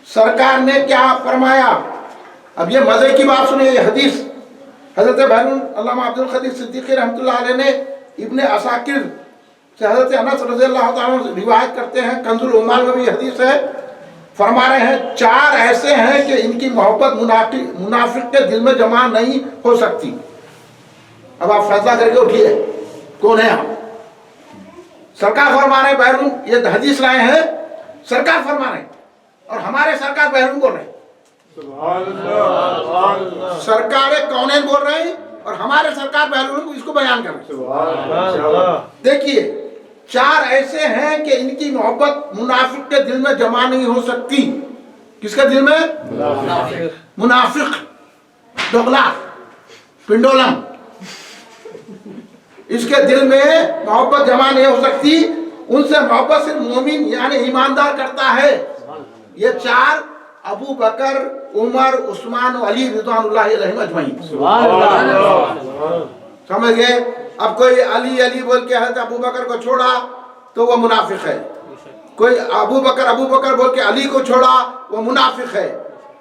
सरकार ने क्या फरमाया। अब ये मजे की बात सुनिए, ये हदीस हजरत बहरून अल्लामा अब्दुल कदीर सिद्दीकी रहमतुल्लाह अलैह ने इब्ने असाकिर से हजरत अनस रज़ियल्लाहु ताला अन्हु रिवायत करते हैं, कंजुल उम्माल में भी हदीस है। फरमा रहे हैं चार ऐसे हैं कि इनकी मोहब्बत मुनाफिक के दिल में जमा नहीं हो सकती। अब आप फैसला करके उठिए कौन है आप। सरकार फरमा रहे बहरून, ये हदीस लाए हैं, सरकार फरमा रहे और हमारे सरकार बहरून बोल रहे हैं। सरकार कौनैन बोल रहे हैं और हमारे सरकार बहरून इसको बयान कर रहे हैं। देखिए चार ऐसे हैं कि इनकी मोहब्बत मुनाफिक के दिल में जमा नहीं हो सकती। किसके दिल में? मुनाफिक, दोगला, पिंडोलम, इसके दिल में मोहब्बत जमा नहीं हो सकती। उनसे मोहब्बत सिर्फ मोमिन यानी ईमानदार करता है। ये चार अबू बकर, उमर, उस्मान और अली रिज़वानुल्लाहि अलैहिम अजमईन। समझ गए? अब कोई अली अली बोल के हज़रत अबू बकर को छोड़ा तो वो मुनाफिक है, कोई अबू बकर बोल के अली को छोड़ा वो मुनाफिक है,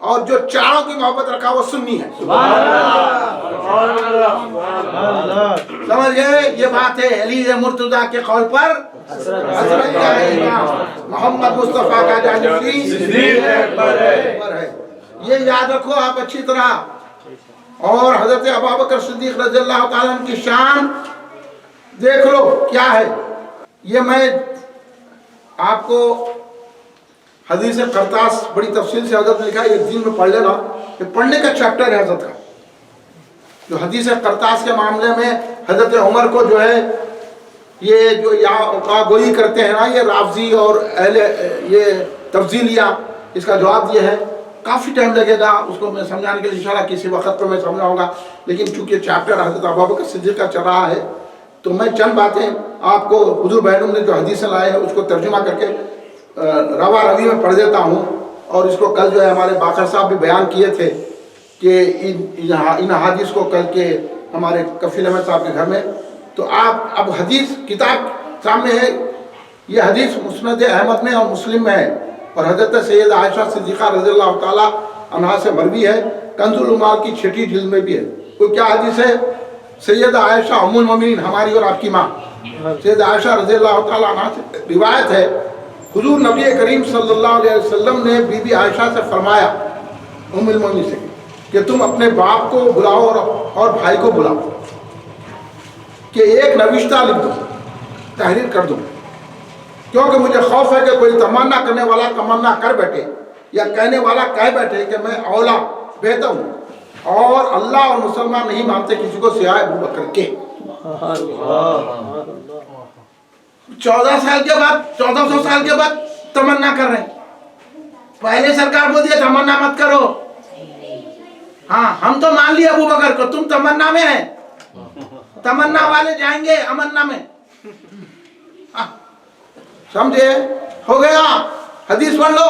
और जो चारों की मोहब्बत रखा वो सुन्नी है। समझ गए? ये बात है अली मुर्तज़ा के कौल पर हज़रत का इमाम मोहम्मद मुस्तफ़ा का जानशी सिद्दीक़ अकबर है। ये याद रखो आप अच्छी तरह। और हजरत अबू बकर सिद्दीक़ रज़ियल्लाहु ताला अन्हु की शान देख लो क्या है। ये मैं आपको हदीस करतास बड़ी तफसील से हजरत ने लिखा है, एक दिन में पढ़ लेना, ये पढ़ने का चैप्टर है हजरत का। जो हदीस करतास के मामले में हजरत उमर को जो है ये जो यहाँ गोई करते हैं ना, ये राफजी और अहले ये तफजीलिया, इसका जवाब दिए हैं। काफ़ी टाइम लगेगा उसको मैं समझाने के लिए, इंशाल्लाह किसी वक्त पर मैं समझाऊंगा। लेकिन चूंकि चैप्टर हजरत अबू बकर सिद्दीक़ का चल रहा है तो मैं चंद बातें आपको हुजूर बहनूम ने जो हदीसें लाए हैं उसको तर्जुमा करके रवा रवी में पढ़ देता हूँ। और इसको कल जो है हमारे बाकर साहब भी बयान किए थे कि इन हदीस को कल के हमारे कफील अहमद साहब के घर में। तो आप अब हदीस किताब सामने है, ये हदीस मुस्नद अहमद में और मुस्लिम में है, और हज़रत सैयद आयशा सिद्दीक़ा रज़ियल्लाहु ताला अन्हा से मरवी है। कंजुल उम्माल की 6ठी जिल्द में भी है। तो क्या हदीस है? सैयद आयशा उम्मुल मोमिनीन, हमारी और आपकी माँ सैयद आयशा रज़ियल्लाहु ताला अन्हा से रिवायत है, हुजूर नबी करीम सल्लल्लाहु अलैहि वसल्लम ने बीबी आयशा से फरमाया, उम्मुल मोमिनीन से, कि तुम अपने बाप को बुलाओ और भाई को बुलाओ कि एक नविश्ता लिख दो, तहरीर कर दो, क्योंकि मुझे खौफ है कि कोई तमन्ना करने वाला तमन्ना कर बैठे या कहने वाला कह बैठे कि मैं औला बेहतर हूँ, और अल्लाह और मुसलमान नहीं मानते किसी को सिवाय अबू बकर के। 14 साल के बाद, 1400 साल के बाद तमन्ना कर रहे हैं। पहले सरकार बोल दिया तमन्ना मत करो। हाँ, हम तो मान लिया अबू बकर को, तुम तमन्ना में है, तमन्ना वाले जाएंगे अमन्ना में। समझे? हो गया। हदीस पढ़ लो,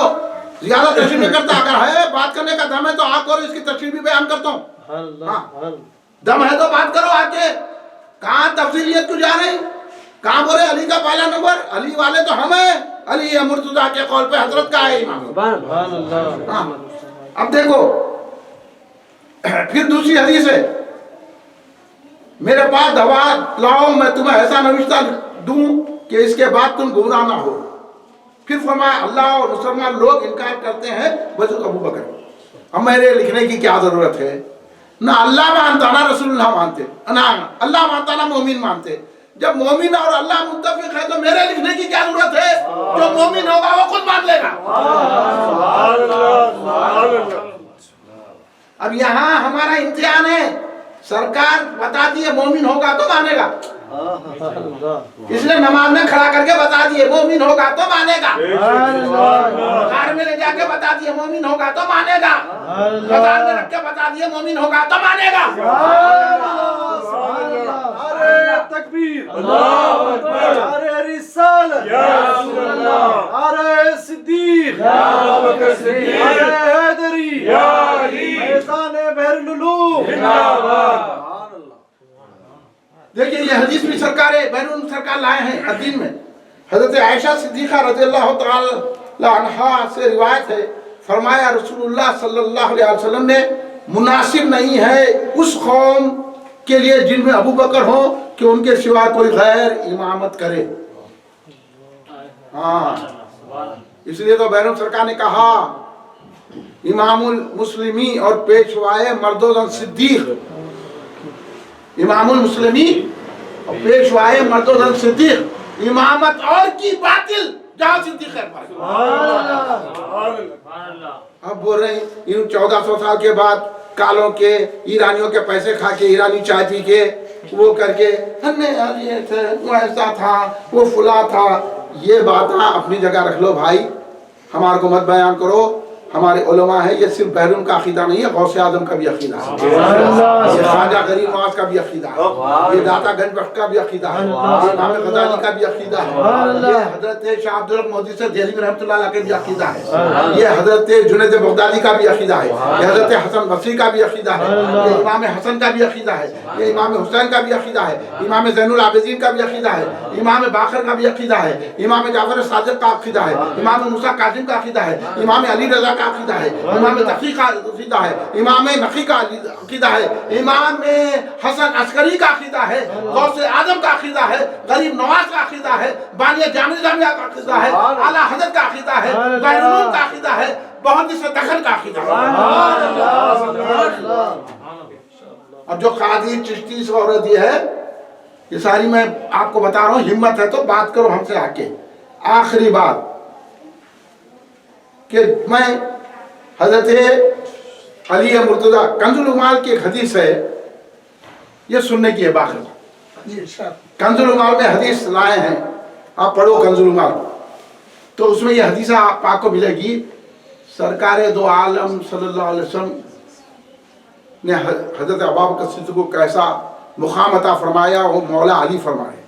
ज्यादा तशरीह नहीं करता। अगर है बात करने का दम है तो आके और इसकी तशरीह भी बयान करता हूँ। हाँ, दम है तो बात करो आके। कहाँ तफसीलियत क्यों जा रहे? कहाँ बोले अली का पहला नंबर? अली वाले तो हम हैं, अली मुर्तज़ा के कौल पे हजरत का है इमाम। हाँ, अब देखो फिर दूसरी हदीस है, मेरे पास दवा लाओ, मैं तुम्हें ऐसा नविश्ता दूं कि इसके बाद तुम गुमराह ना हो। फिर फरमाया अल्लाह और मुसलमान लोग इनकार करते हैं बस अबू बकर। अब मेरे लिखने की क्या जरूरत है? ना अल्लाह मानता ना रसूलुल्लाह मानते, ना अल्लाह मानता ना मोमिन मानते। जब मोमिन और अल्लाह मुत्तफिक है तो मेरे लिखने की क्या जरूरत है? जो मोमिन होगा वो खुद मान लेगा। अब यहाँ हमारा इम्तिहान है, सरकार बताती है मोमिन होगा तो मानेगा, इसलिए नमाज में खड़ा करके बता दिए मोमिन होगा तो मानेगा, कार में ले जाके बता दिए मोमिन होगा तो मानेगा, बाजार में रख के बता दिए मोमिन होगा तो मानेगा। अरे तकबीर, अल्लाहु अकबर, अरे रिसालत, या रसूल अल्लाह, अरे सिद्दीक, या अबू बकर सिद्दीक, अरे हैदरी, या अली, मैदाने बहरुल उलूम, जिंदाबाद। देखिए ये हदीस भी सरकार लाए हैं अदीन में। हजरत आयशा सिद्दीक़ा रज़ियल्लाहु तआला अन्हा से रिवायत है, फरमाया रसूलुल्लाह सल्लल्लाहु अलैहि वसल्लम ने मुनासिब नहीं है उस कौम के लिए जिनमें अबू बकर हो कि उनके सिवा कोई गैर इमामत करे। हाँ, इसलिए तो बैरून सरकार ने कहा इमामुल मुस्लिमी और पेशवाए मर्दोजन सिद्दीक, इमामुल मुस्लिमी और पेशवाए मर्दोजन सिद्दीक, इमामत और की बातिल जहाँ सिद्दीक है। अब बोल रहे हैं इन 1400 साल के बाद कालों के ईरानियों के पैसे खा के, ईरानी चाय पी के, वो करके हमने ये थे, वो ऐसा था, वो फुला था। ये बातें अपनी जगह रख लो भाई, हमारे को मत बयान करो। हमारे उलमा है, ये सिर्फ बैरून का अकीदा नहीं है, गौसे आजम का भी अकीदा है, ये ख्वाजा गरीब नवाज का भी अकीदा है, ये दाता गंज बख्श का भी अकीदा है, ये इमाम गजाली का भी अकीदा है, ये हजरत शाह अब्दुल हक मोहद्दिस देहलवी रहमतुल्लाह अलैह का भी अकीदा है, ये हजरत जुनैद बगदादी का भी अकीदा है, ये हजरत हसन बसरी का भी अकीदा है, ये इमाम हसन का भी अकीदा है, ये इमाम हुसैन का भी अकीदा है, इमाम ज़ैनुल आबिदीन का भी अकीदा है, इमाम बाकर का भी अकीदा है, इमाम जाफर सादिक का अकीदा है, इमाम मूसा कासिम का अकीदा है, इमाम अली रज़ा का अकीदा है, इमाम तकी का अकीदा है, इमाम नकी का अकीदा है, इमाम हसन अस्करी का अकीदा है, गौसे आजम का अकीदा है, गरीब नवाज का अकीदा है, बानिया जामिया का अकीदा है, आला हजरत का अकीदा है, बैरून का अकीदा है, बहुत से दखल का अकीदा है। अब जो कादी चिश्ती शोहरत ये है, ये सारी मैं आपको बता रहा हूँ, हिम्मत है तो बात करो हमसे आके। आखिरी बात कि मैं हजरत अली मुर्तज़ा कंजुल उमाल की एक हदीस है, ये सुनने की है बाखिर। कंजुल उमाल में हदीस लाए हैं, आप पढ़ो कंजुल उमाल, तो उसमें ये हदीस आपको मिलेगी। सरकार दो आलम सल्लल्लाहु अलैहि वसल्लम ने हजरत अबू बकर सिद्दीक़ को कैसा मुक़ाम अता फरमाया, वो मौला अली फरमाए।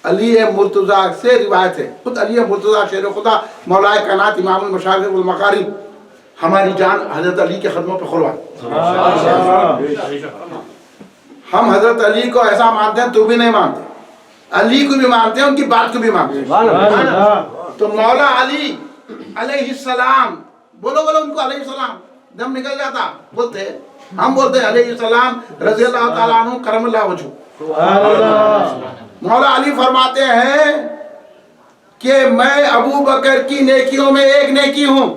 अली मुर्तज़ा से रिवायत है, खुद अली मुर्तज़ा शेर खुदा मौलाए कायनात इमामुल मशारिक़ वल मग़ारिब, हमारी जान हजरत अली के खदमों पे कुर्बान। हम हजरत अली को ऐसा मानते हैं, तू भी नहीं मानते, अली को भी मानते हैं, उनकी बात को भी मानते हैं। तो मौला अली अलैहिस्सलाम, बोलो बोलो उनको अलैहिस्सलाम, दम निकल जाता बोलते, हम बोलते हैं अलैहिस्सलाम रज़ियल्लाहु ताला अन्हु करमल्लाहु वजहू। मौला अली फरमाते हैं कि मैं अबू बकर की नेकियों में एक नेकी हूं।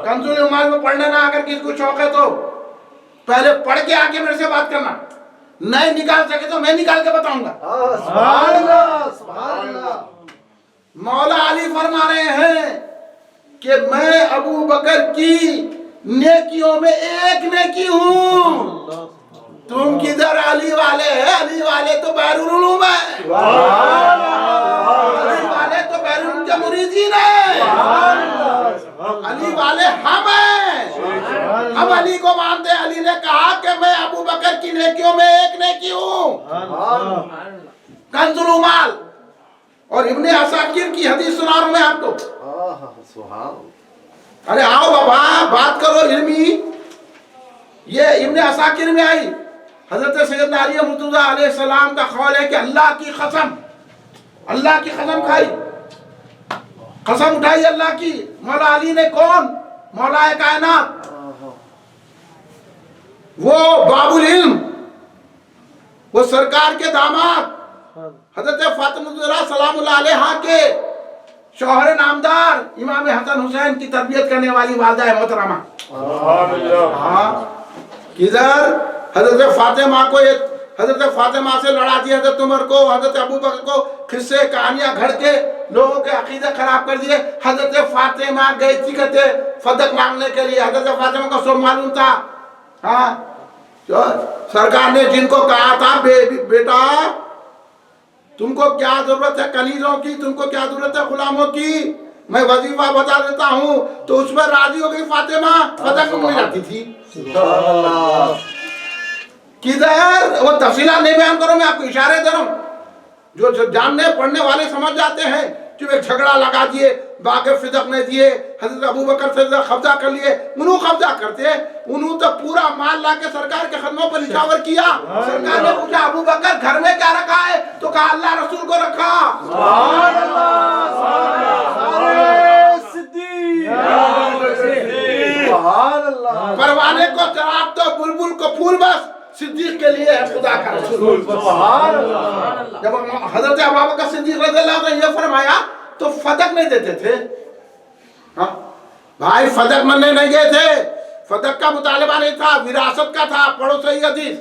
कंजुल उमाल में पढ़ने ना अगर किसी को शौक है तो पहले पढ़ के आके मेरे से बात करना, नहीं निकाल सके तो मैं निकाल के बताऊंगा। मौला अली फरमा रहे हैं कि मैं अबू बकर की नेकियों में एक नेकी हूं। तुम किधर अली वाले हैं? अली वाले तो बैरून उलूम है, अली वाले तो बैरून के मुरीदीन है, अली वाले हम हैं, हम अली को मानते हैं। अली ने कहा कि मैं अबू बकर की नेकियों में एक नेकी हूं। कंजुल उमाल और इब्ने असाकिर की हदीस सुना रहा हूं मैं आपको। अरे आओ बाबा, बात करो इल्मी। ये इब्ने असाकिर में आई, हजरत सैयदना अली मुर्तज़ा अलैहिस्सलाम का कौल है कि अल्लाह की कसम खाई, कसम उठाई अल्लाह की। मौला अली ने कौन? मौलाए कायनात, वो बाबुल इल्म, वो सरकार के दामाद हजरत फातिमा सलामुल्लाह अलैहा के शौहर नामदार इमाम हसन हुसैन की तरबियत करने वाली वालिदा है मोहतरमा। किधर हजरत फातिमा को, हजरत फातिमा से लड़ा दिया हजरत उमर को, हजरत अबू बकर को किस्से कहानियां घड़ के लोगों के अकीदा खराब कर दिए। हजरत फातिमा गई थी कहते फदक मांगने के लिए, हजरत फातिमा को सब मालूम था। हाँ, तो सरकार ने जिनको कहा था बेटा तुमको क्या जरूरत है कलीजों की, तुमको क्या जरूरत है गुलामों की, मैं वजीफा बता देता हूँ, तो उसमें राजी हो गई फातिमा, फदक में जाती थी। किधर वो तफसीलात नहीं बयान करो, मैं आपको इशारे दे रहा हूँ, जो जानने पढ़ने वाले समझ जाते हैं। जो एक झगड़ा लगा दिए, बाके फिदक ने दिए, हजरत अबू बकर से कब्जा कर लिए, उन्होंने कब्जा करते, उन्होंने तो पूरा माल ला के सरकार के खदमों पर निछावर किया। सरकार ने पूछा अबू बकर घर में क्या रखा है, तो कहा अल्लाह रसूल को रखा। परवाने को चराग तो बुलबुल को फूल बस सिद्दीक के लिए है खुदा का रसूल। जब हजरत अबू बकर सिद्दीक रज़ियल्लाहु अन्हु ने ये फरमाया तो फदक नहीं देते थे। हाँ भाई, फदक मनने नहीं गए थे, फदक का मुतालबा नहीं था, विरासत का था। पढ़ो सही हदीस।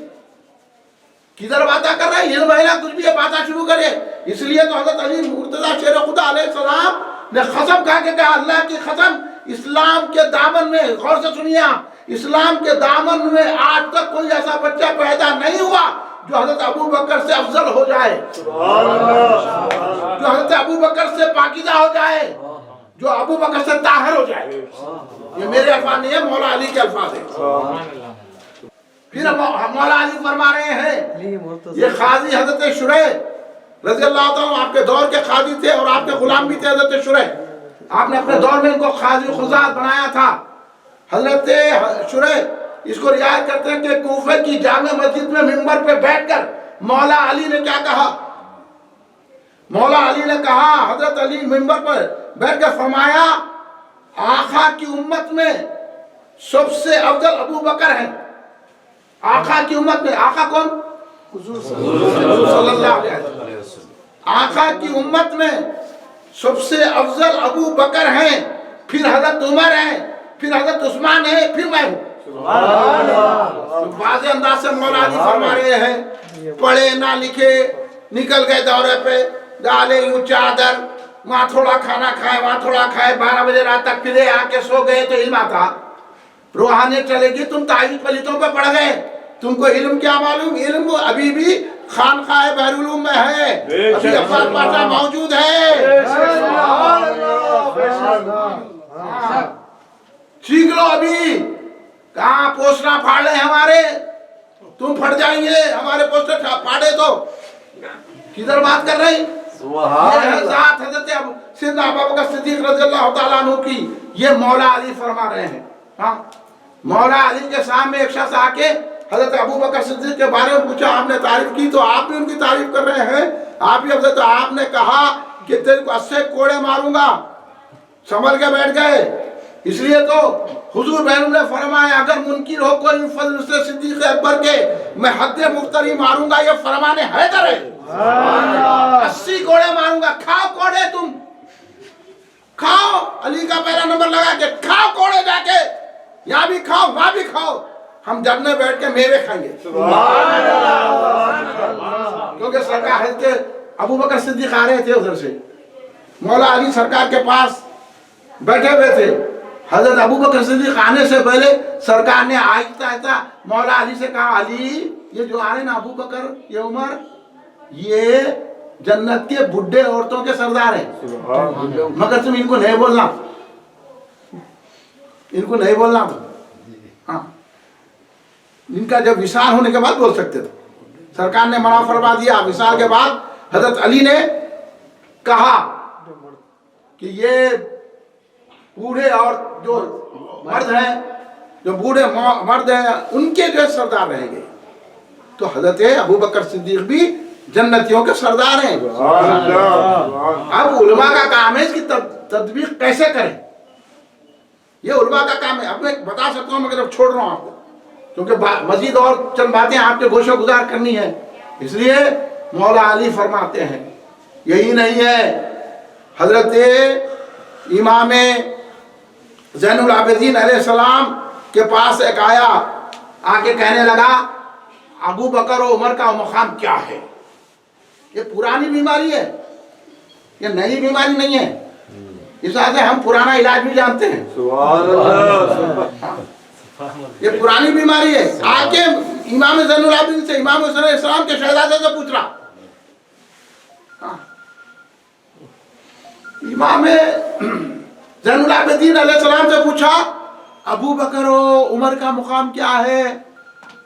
किधर बातें कर रहे हैं, इल्म है ना, कुछ भी ये बातें शुरू करे। इसलिए तो हजरत अली मुर्तजा शेर खुदा अलैहिस्सलाम ने कसम खा के कहा, अल्लाह की कसम, इस्लाम के दामन में, गौर से सुनिए आप, इस्लाम के दामन में आज तक कोई ऐसा बच्चा पैदा नहीं हुआ जो हजरत अबू बकर से अफजल हो जाए, जो हजरत अबू बकर से पाकीज़ा हो जाए, जो अबू बकर से ताहिर हो जाए। ये मेरे अल्फाज नहीं है, मौला अली के अल्फाज है। फिर मौला अली फरमा रहे हैं, ये काजी हजरत शुरैह रज़ियल्लाहु ताला आपके दौर के काजी थे और आपके गुलाम भी थे हजरत शुरैह। आपने अपने दौर में इनको काजी खुजात बनाया था। हजरत शुरैह इसको रियायत करते हैं कि कूफे की जामे मस्जिद में मिंबर पे बैठकर मौला अली ने क्या कहा, मौला अली ने कहा, हजरत अली मिंबर पर बैठकर फरमाया, आका की उम्मत में सबसे अफजल अबू बकर है। आका की उम्मत में, आका कौन? हुजूर सल्लल्लाहु अलैहि वसल्लम। आका की उम्मत में सबसे अफजल अबू बकर हैं, फिर हजरत उमर हैं, फिर हजरत उस्मान है, फिर मैं हूँ। वाज़े अंदाज से मौला अली फरमा रहे हैं, पढ़े ना लिखे निकल गए दौरे पे, डाले यूं चादर, वहाँ थोड़ा खाना खाए, वहाँ थोड़ा खाए, 12 बजे रात तक फिरे, आके सो गए तो इल्म आता। रूहानी चलेगी, तुम तारीफ पलितों पे पढ़ गए, तुमको इल्म क्या मालूम? इल्म अभी भी खानकाए बहरुल उलूम में है, अभी अफाज पाशा मौजूद है। सीख लो अभी। कहाँ पोस्टर फाड़े हमारे, तुम फट जाएंगे हमारे पोस्टर फाड़े तो। किधर बात कर रहे? ये है ज़ात हज़रत सिद्दीक़ अबू बकर सिद्दीक़ रज़ियल्लाहु ताला अन्हु की। ये मौला अली फरमा रहे हैं। हाँ, मौला अली के सामने एक शख्स आके हज़रत अबू बकर सिद्दीक़ के बारे में पूछा, आपने तारीफ की तो आप भी उनकी तारीफ कर रहे हैं। आप भी हज़रत आपने कहा कि तेरे को 80 कोड़े मारूंगा, संभल के बैठ गए। इसलिए तो हुजूर बैनुम ने फरमाया, अगर मुनकिर हो कोई फज़ल से सिद्दीक़ अकबर के, मैं हद्दे मुफ्तरी मारूंगा। ये फरमाने हैदर है। 80 कोड़े मारूंगा। खाओ कोड़े, तुम खाओ। अली का पहला नंबर लगा के खाओ कोड़े, जाके यहाँ भी खाओ, वहां भी खाओ। हम जन्नत में बैठ के मेवे खाएंगे, क्योंकि सरकार हज़रत अबू बकर सिद्दीक़ आ रहे थे उधर से। मौला अली सरकार के पास बैठे हुए थे। हजरत अबू बकर सिद्दीक़ आने से पहले सरकार ने आहिस्ता आहिस्ता मौला अली से कहा, अली ये जो आ रहे ना अबू बकर, ये उमर, ये जन्नत के बुढ़े औरतों के सरदार हैं, मगर तुम इनको नहीं बोलना, इनको नहीं बोलना। हाँ, इनका जब विशाल होने के बाद बोल सकते थे। सरकार ने मना फरमा दिया। विशाल के बाद हजरत अली ने कहा कि ये बूढ़े और जो मर्द हैं, जो बूढ़े मर्द हैं, उनके जो सरदार रहेंगे। तो हजरत अबू बकर सिद्दीक़ भी जन्नतियों के सरदार हैं। अब उलमा का काम है इसकी तदबीक कैसे करें, ये उलमा का काम है। अब मैं बता सकता हूँ मगर अब छोड़ रहा हूँ आपको, क्योंकि मजीद और चंद बातें आपके गोशो गुजार करनी है। इसलिए मौला अली फरमाते हैं, यही नहीं है, हजरत इमाम ज़ैनुल आबिदीन अलैहिस्सलाम के पास एक आया, आके कहने लगा, अबू बकर और उमर का मकाम क्या है? ये पुरानी बीमारी है, ये नई बीमारी नहीं है। इस वजह से हम पुराना इलाज भी जानते हैं। ये पुरानी बीमारी है। आके इमाम ज़ैनुल आबिदीन से, इमाम हुसैन अलैहिस्सलाम के शहजादे से पूछ रहा। इमाम ज़ैनुल आबिदीन अलैहिस्सलाम से पूछा, अबू बकर और उमर का मुकाम क्या है?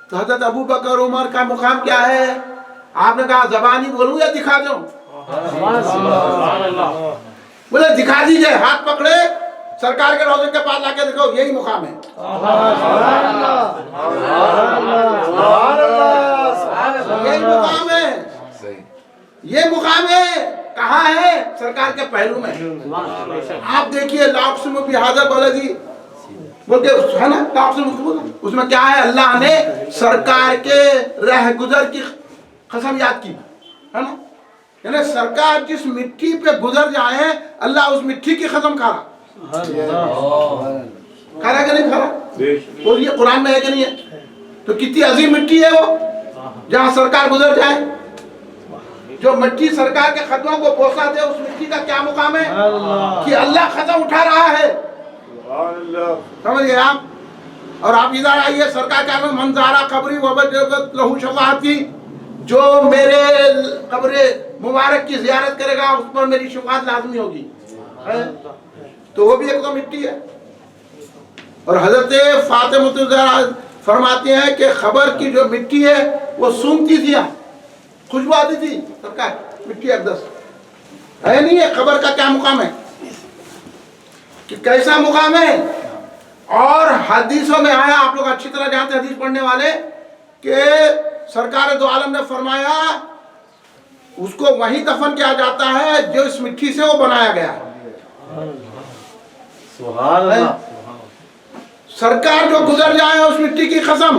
तो हज़रत अबू बकर और उमर का मुकाम क्या है? आपने कहा, ज़बानी बोलूं या दिखा दूं? बोले दिखा दीजिए। हाथ पकड़े, सरकार के रोज़े के पास लाके देखो, यही मुकाम है। यही मुकाम है, ये मुकाम है। कहाँ है? सरकार के पहलू में। आप देखिए, लाक्सुम बिहाज़ा बलदी بولتے ہے نا آپ سے اس میں کیا ہے؟ اللہ نے سرکار کے رہ گزر کی قسم یاد کی ہے نا، یعنی سرکار جس مٹی پہ گزر جائیں اللہ اس مٹی کی قسم کھا رہا کہ نہیں کھا رہا؟ بولیے قرآن میں ہے کہ نہیں ہے؟ تو کتنی عظیم مٹی ہے وہ جہاں سرکار گزر جائے، جو مٹی سرکار کے قدموں کو بوسا دے، اس مٹی کا کیا مقام ہے کہ اللہ قدم اٹھا رہا ہے، سمجھ گئے آپ؟ اور آپ ادھر آئیے، سرکار کیا میں منظارہ قبری وبجبت لہو شفاعتی، جو میرے قبر مبارک کی زیارت کرے گا اس پر میری شفاعت لازمی ہوگی، تو وہ بھی ایک تو مٹی ہے۔ اور حضرت فاطمہ الزہرا فرماتے ہیں کہ خبر کی جو مٹی ہے وہ سونگتی تھی، خوشبو آتی تھی، سرکار مٹی اقدس ہے نہیں ہے۔ خبر کا کیا مقام ہے کہ کیسا مقام ہے؟ اور حدیثوں میں آیا، آپ لوگ اچھی طرح جانتے ہیں حدیث پڑھنے والے، کہ سرکار دو عالم نے فرمایا اس کو وہیں دفن کیا جاتا ہے جو اس مٹی سے وہ بنایا گیا ہے۔ سبحان اللہ۔ سرکار جو گزر جائے اس مٹی کی قسم،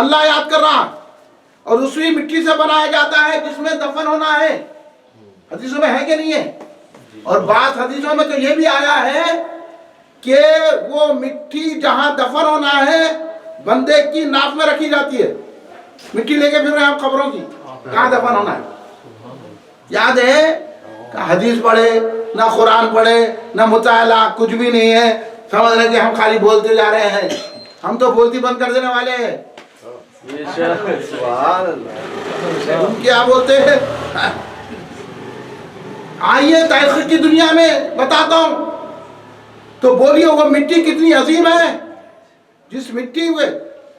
اللہ یاد کر رہا، اور اسی مٹی سے بنایا جاتا ہے جس میں دفن ہونا ہے۔ حدیثوں میں ہے کہ نہیں ہے؟ اور بعض حدیثوں میں تو یہ بھی آیا ہے کہ وہ مٹی جہاں دفن ہونا ہے بندے کی ناف میں رکھی جاتی ہے، مٹی لے کے پھر رہے ہیں قبروں کی، کہاں دفن ہونا ہے۔ یاد ہے کہ حدیث پڑھے نہ قرآن پڑھے نہ مطالعہ، کچھ بھی نہیں ہے، سمجھ رہے کہ ہم خالی بولتے جا رہے ہیں، ہم تو بولتی بند کر دینے والے ہیں۔ تم کیا بولتے ہیں؟ آئیے تحقیق کی دنیا میں بتاتا ہوں، تو بولیے وہ مٹی کتنی عظیم ہے، جس مٹی میں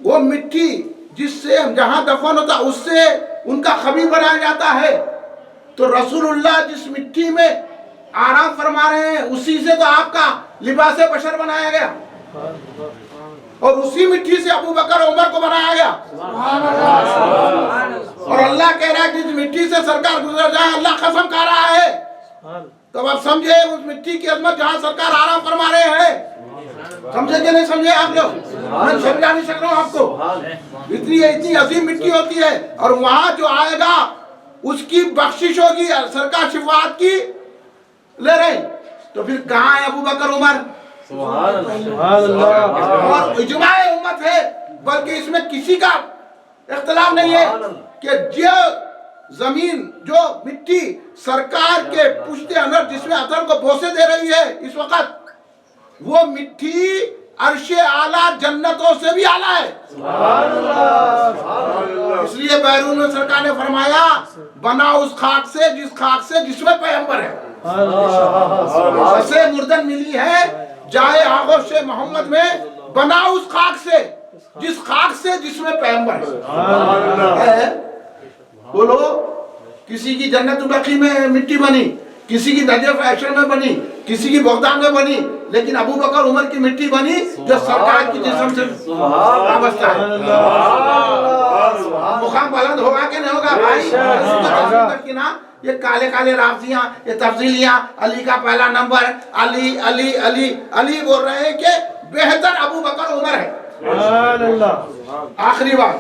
وہ مٹی جس سے جہاں دفن ہوتا اس سے ان کا خبیر بنایا جاتا ہے، تو رسول اللہ جس مٹی میں آرام فرما رہے ہیں اسی سے تو آپ کا لباس بشر بنایا گیا، اور اسی مٹی سے ابو بکر عمر کو بنایا گیا، اور اللہ کہہ رہا ہے کہ جس مٹی سے سرکار گزر جائے اللہ قسم کھا رہا ہے۔ تو آپ سمجھے اس مٹی کی عظمت جہاں سرکار آرام فرما رہے ہیں، سمجھے کہ نہیں سمجھے آپ لوگ؟ میں سمجھا نہیں سک رہا ہوں آپ کو، اتنی عظیم مٹی ہوتی ہے، اور وہاں جو آئے گا اس کی بخشش ہوگی، سرکار شفاعت کی لے رہے، تو پھر کہاں ہے ابو بکر عمر؟ اور اجماع امت ہے، بلکہ اس میں کسی کا اختلاف نہیں ہے کہ جو زمین، جو مٹی سرکار کے پشت انور جس میں اثر کو بوسے دے رہی ہے اس وقت، وہ مٹی عرش اعلیٰ جنتوں سے بھی اعلیٰ ہے۔ اس لیے بیرون میں سرکار نے فرمایا بنا اس خاک سے جس میں پیغمبر ہے، اسے مردن ملی ہے جائے آغوش محمد میں، بنا اس خاک سے جس میں پیغمبر ہے۔ بولو، کسی کی جنت البقیع میں مٹی بنی، کسی کی نجف ایشر میں بنی، کسی کی بغداد میں بنی، لیکن ابو بکر عمر کی مٹی بنی جو سرکار کی جسم سے وابستہ ہے۔ مقام بلند ہوگا کہ نہیں ہوگا بھائی؟ یہ کالے کالے رافضیاں، یہ تفضیلیاں، علی کا پہلا نمبر، علی علی علی علی بول رہے ہیں کہ بہتر ابو بکر عمر ہے۔ آخری بات،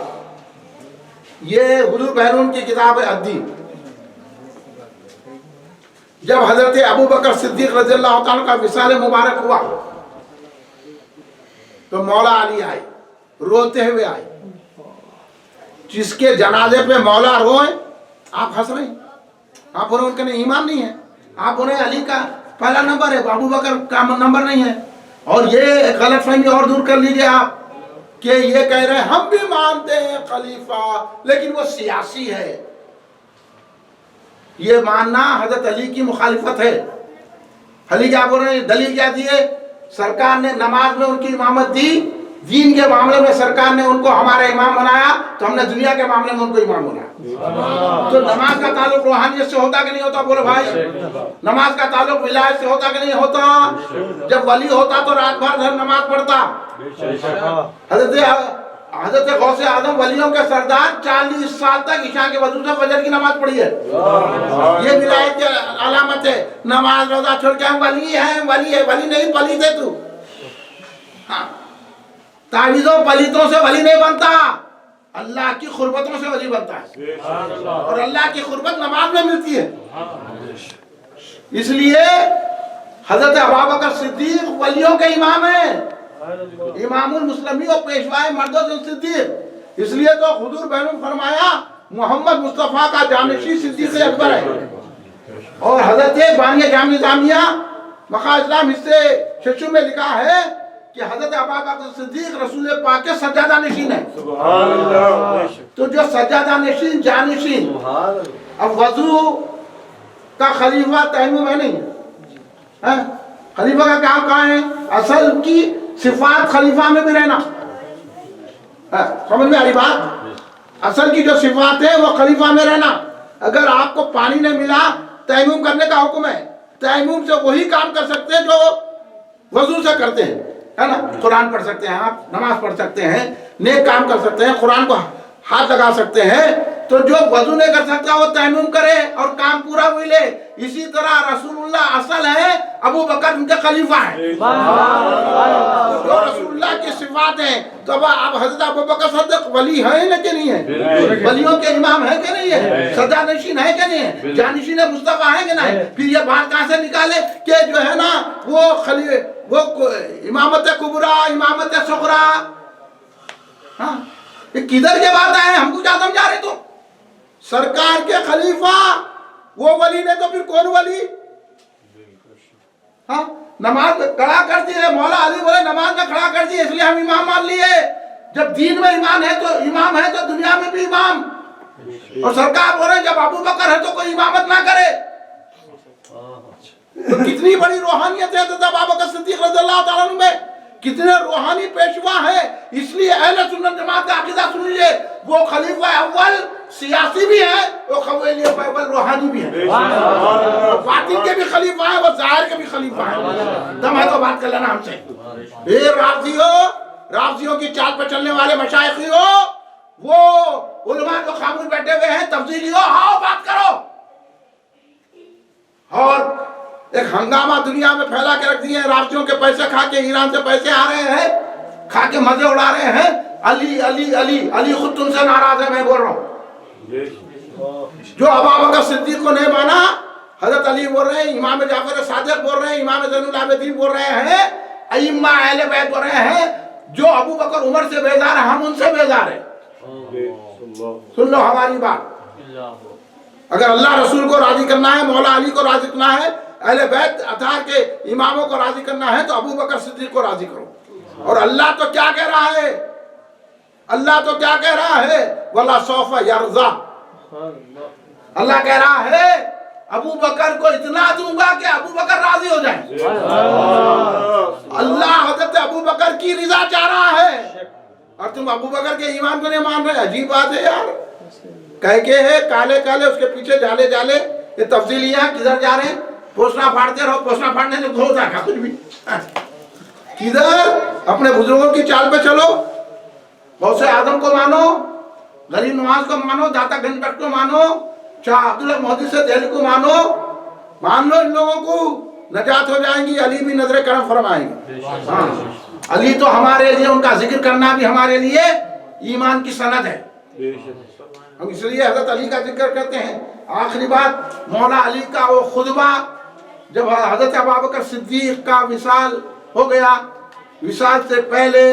یہ حضور بہرون کی کتاب ہے الدین۔ جب حضرت ابو بکر صدیق رضی اللہ تعالیٰ کا وصال مبارک ہوا تو مولا علی آئے، روتے ہوئے آئے۔ جس کے جنازے پہ مولا روئے آپ ہنس رہے ہیں، آپ بولے ان کا ایمان نہیں ہے، آپ بولے علی کا پہلا نمبر ہے، ابو بکر کا نمبر نہیں ہے۔ اور یہ غلط فہمی اور دور کر لیجئے آپ کہ یہ کہہ رہے ہیں ہم بھی مانتے ہیں خلیفہ لیکن وہ سیاسی ہے، یہ ماننا حضرت علی کی مخالفت ہے۔ علی کیا بول رہے ہیں؟ دلیل کیا دیے؟ سرکار نے نماز میں ان کی امامت دی، دین کے معاملے میں سرکار نے ان کو ہمارا امام بنایا، تو ہم نے دنیا کے معاملے میں ان کو امام بنایا۔ تو نماز کا تعلق روحانیت سے ہوتا کہ نہیں ہوتا؟ بولو بھائی، نماز کا تعلق ولایت سے ہوتا کہ نہیں ہوتا؟ جب ولی ہوتا تو رات بھر گھر نماز پڑھتا۔ حضرت غوث اعظم ولیوں کے سردار 40 سال تک عشاء کے وضو سے فجر کی نماز پڑھی ہے، یہ ولایت کی علامت ہے۔ نماز روزہ چھوڑ کے ہم ولی ہیں، ولی ہے، ولی نہیں پلی تھے تو۔ तावीज़ों पलीतों से वली नहीं बनता, अल्लाह की खुरबतों से वली बनता है। और अल्लाह की खुरबत नमाज में मिलती है। इसलिए हजरत अबू बकर सिद्दीक वलियों के इमाम हैं, इमामुल मुस्लिमीन और पेशवाए मर्दों सिद्दीक। इसलिए तो हुजूर बैनुम फरमाया मोहम्मद मुस्तफ़ा का जानशी सिद्दीक अकबर है। और हजरत बानिया जामिया जामिया मका इस्लाम हिस्से शशु में लिखा है कि हजरत अबू बकर सिद्दीक रसूल पाक के सज्जादा नशीन है। तो जो सज्जादा नशीन जानशीन, अब वजू का खलीफा तयम्मुम है नहीं है? खलीफा का काम कहाँ है? असल की सिफात खलीफा में भी रहना, समझ में आ रही बात? असल की जो सिफात है वो खलीफा में रहना। अगर आपको पानी नहीं मिला, तयम्मुम करने का हुक्म है। तयम्मुम से वही काम कर सकते हैं जो वजू से करते हैं, है ना? कुरान पढ़ सकते हैं आप, नमाज पढ़ सकते हैं, नेक काम कर सकते हैं, कुरान को हाथ लगा सकते हैं। तो जो वजू नहीं कर सकता वो तयम्मुम करे और काम पूरा हुई ले। इसी तरह रसूलुल्लाह असल है, अबू बकर उनके खलीफा है। जो रसूलुल्लाह की सिफात है, तो अब हजरत अबू बकर सिद्दीक वली है ना कि नहीं है? वलियों के इमाम है कि नहीं है? सज्जानशीन है कि नहीं है? जानशीन मुस्तफा है कि नहीं? फिर ये बात कहाँ से निकाले कि जो है ना वो इमामत कुबरा, इमामत सुगरा, हाँ, ये किधर के बात आए? हमको क्या समझा रहे तुम? सरकार के खलीफा वो वली ने तो फिर कौन वली? हाँ, नमाज खड़ा कर दिए, मौला अली बोले नमाज में खड़ा कर दिए इसलिए हम इमाम मान लिए। जब दीन में इमाम है तो दुनिया में भी इमाम। और सरकार बोले जब अबू बकर है तो कोई इमामत ना करे। तो कितनी बड़ी रूहानियत है तो अबू बकर सिद्दीक रज़ियल्लाहु ताला अन्हु में, कितने रूहानी पेशवा है। इसलिए अहले सुन्नत जमात का अकीदा सुन लीजिए, वो खलीफा अव्वल सियासी भी है, वो खलीफा अव्वल रूहानी भी है। बातिन के भी खलीफा है, वो ज़ाहिर के भी खलीफा है। दम है तो बात कर लेना हमसे। ये राफ़ज़ियों की चाल पर चलने वाले मशाइख़ियों, वो उलमा जो खामोश बैठे हुए हैं, तफसीलियों, आओ बात करो। और एक हंगामा दुनिया में फैला के रख दिए हैं। राफ़ज़ियों के पैसे खा के, ईरान से पैसे आ रहे हैं, खा के मजे उड़ा रहे हैं। अली अली अली अली खुद तुमसे नाराज है, मैं बोल रहा हूँ। जो अबू बकर सिद्दीक को नहीं माना, हजरत अली बोल रहे हैं, इमाम जाफर सादिक बोल रहे हैं, इमाम ज़ैनुल आबिदीन बोल रहे हैं, अइम्मा अहले बैत बोल रहे हैं। जो अबू बकर उमर से बेजार है, हम उनसे बेजार हैं। सुन लो हमारी बात। अगर अल्लाह रसूल को राजी करना है, मौला अली को राजी करना है, अहले बैत अतार के इमामों को राजी करना है, तो अबू बकर सिद्दीक को राजी करो। और अल्लाह तो क्या कह रहा है? अल्लाह तो क्या कह रहा है? वला सौफा यरज़ा। अल्लाह कह रहा है अबू बकर को इतना दूंगा कि अबू बकर राजी हो जाए। अल्लाह हजरत अबू बकर की रिजा चाह रहा है और तुम अबू बकर के ईमान को नहीं मान रहे। अजीब बात है यार। कह के है काले काले, उसके पीछे जाले जाले। ये तफसीलियां किधर जा रहे हैं? पोस्टा फाड़ते रहो, पोस्टा फाड़ने से हो जाएगा कुछ भी। किधर? अपने बुजुर्गों की चाल पे चलो। बहुत से आदम को मानो, गरीब नवाज को मानो, दाता गंज भट्ट को मानो, शाह अब्दुल्ला मोहद्दिस दिल्ली को मानो। मान लो इन लोगों को, नजात हो जाएंगी। अली भी नजर करम फरमाएंगे। हाँ, अली तो हमारे लिए, उनका जिक्र करना भी हमारे लिए ईमान की सनद है। हम इसलिए हजरत अली का जिक्र करते हैं। आखिरी बात, मौला अली का वो खुतबा जब हजरत अबू बकर सिद्दीक का विसाल हो गया, विसाल से पहले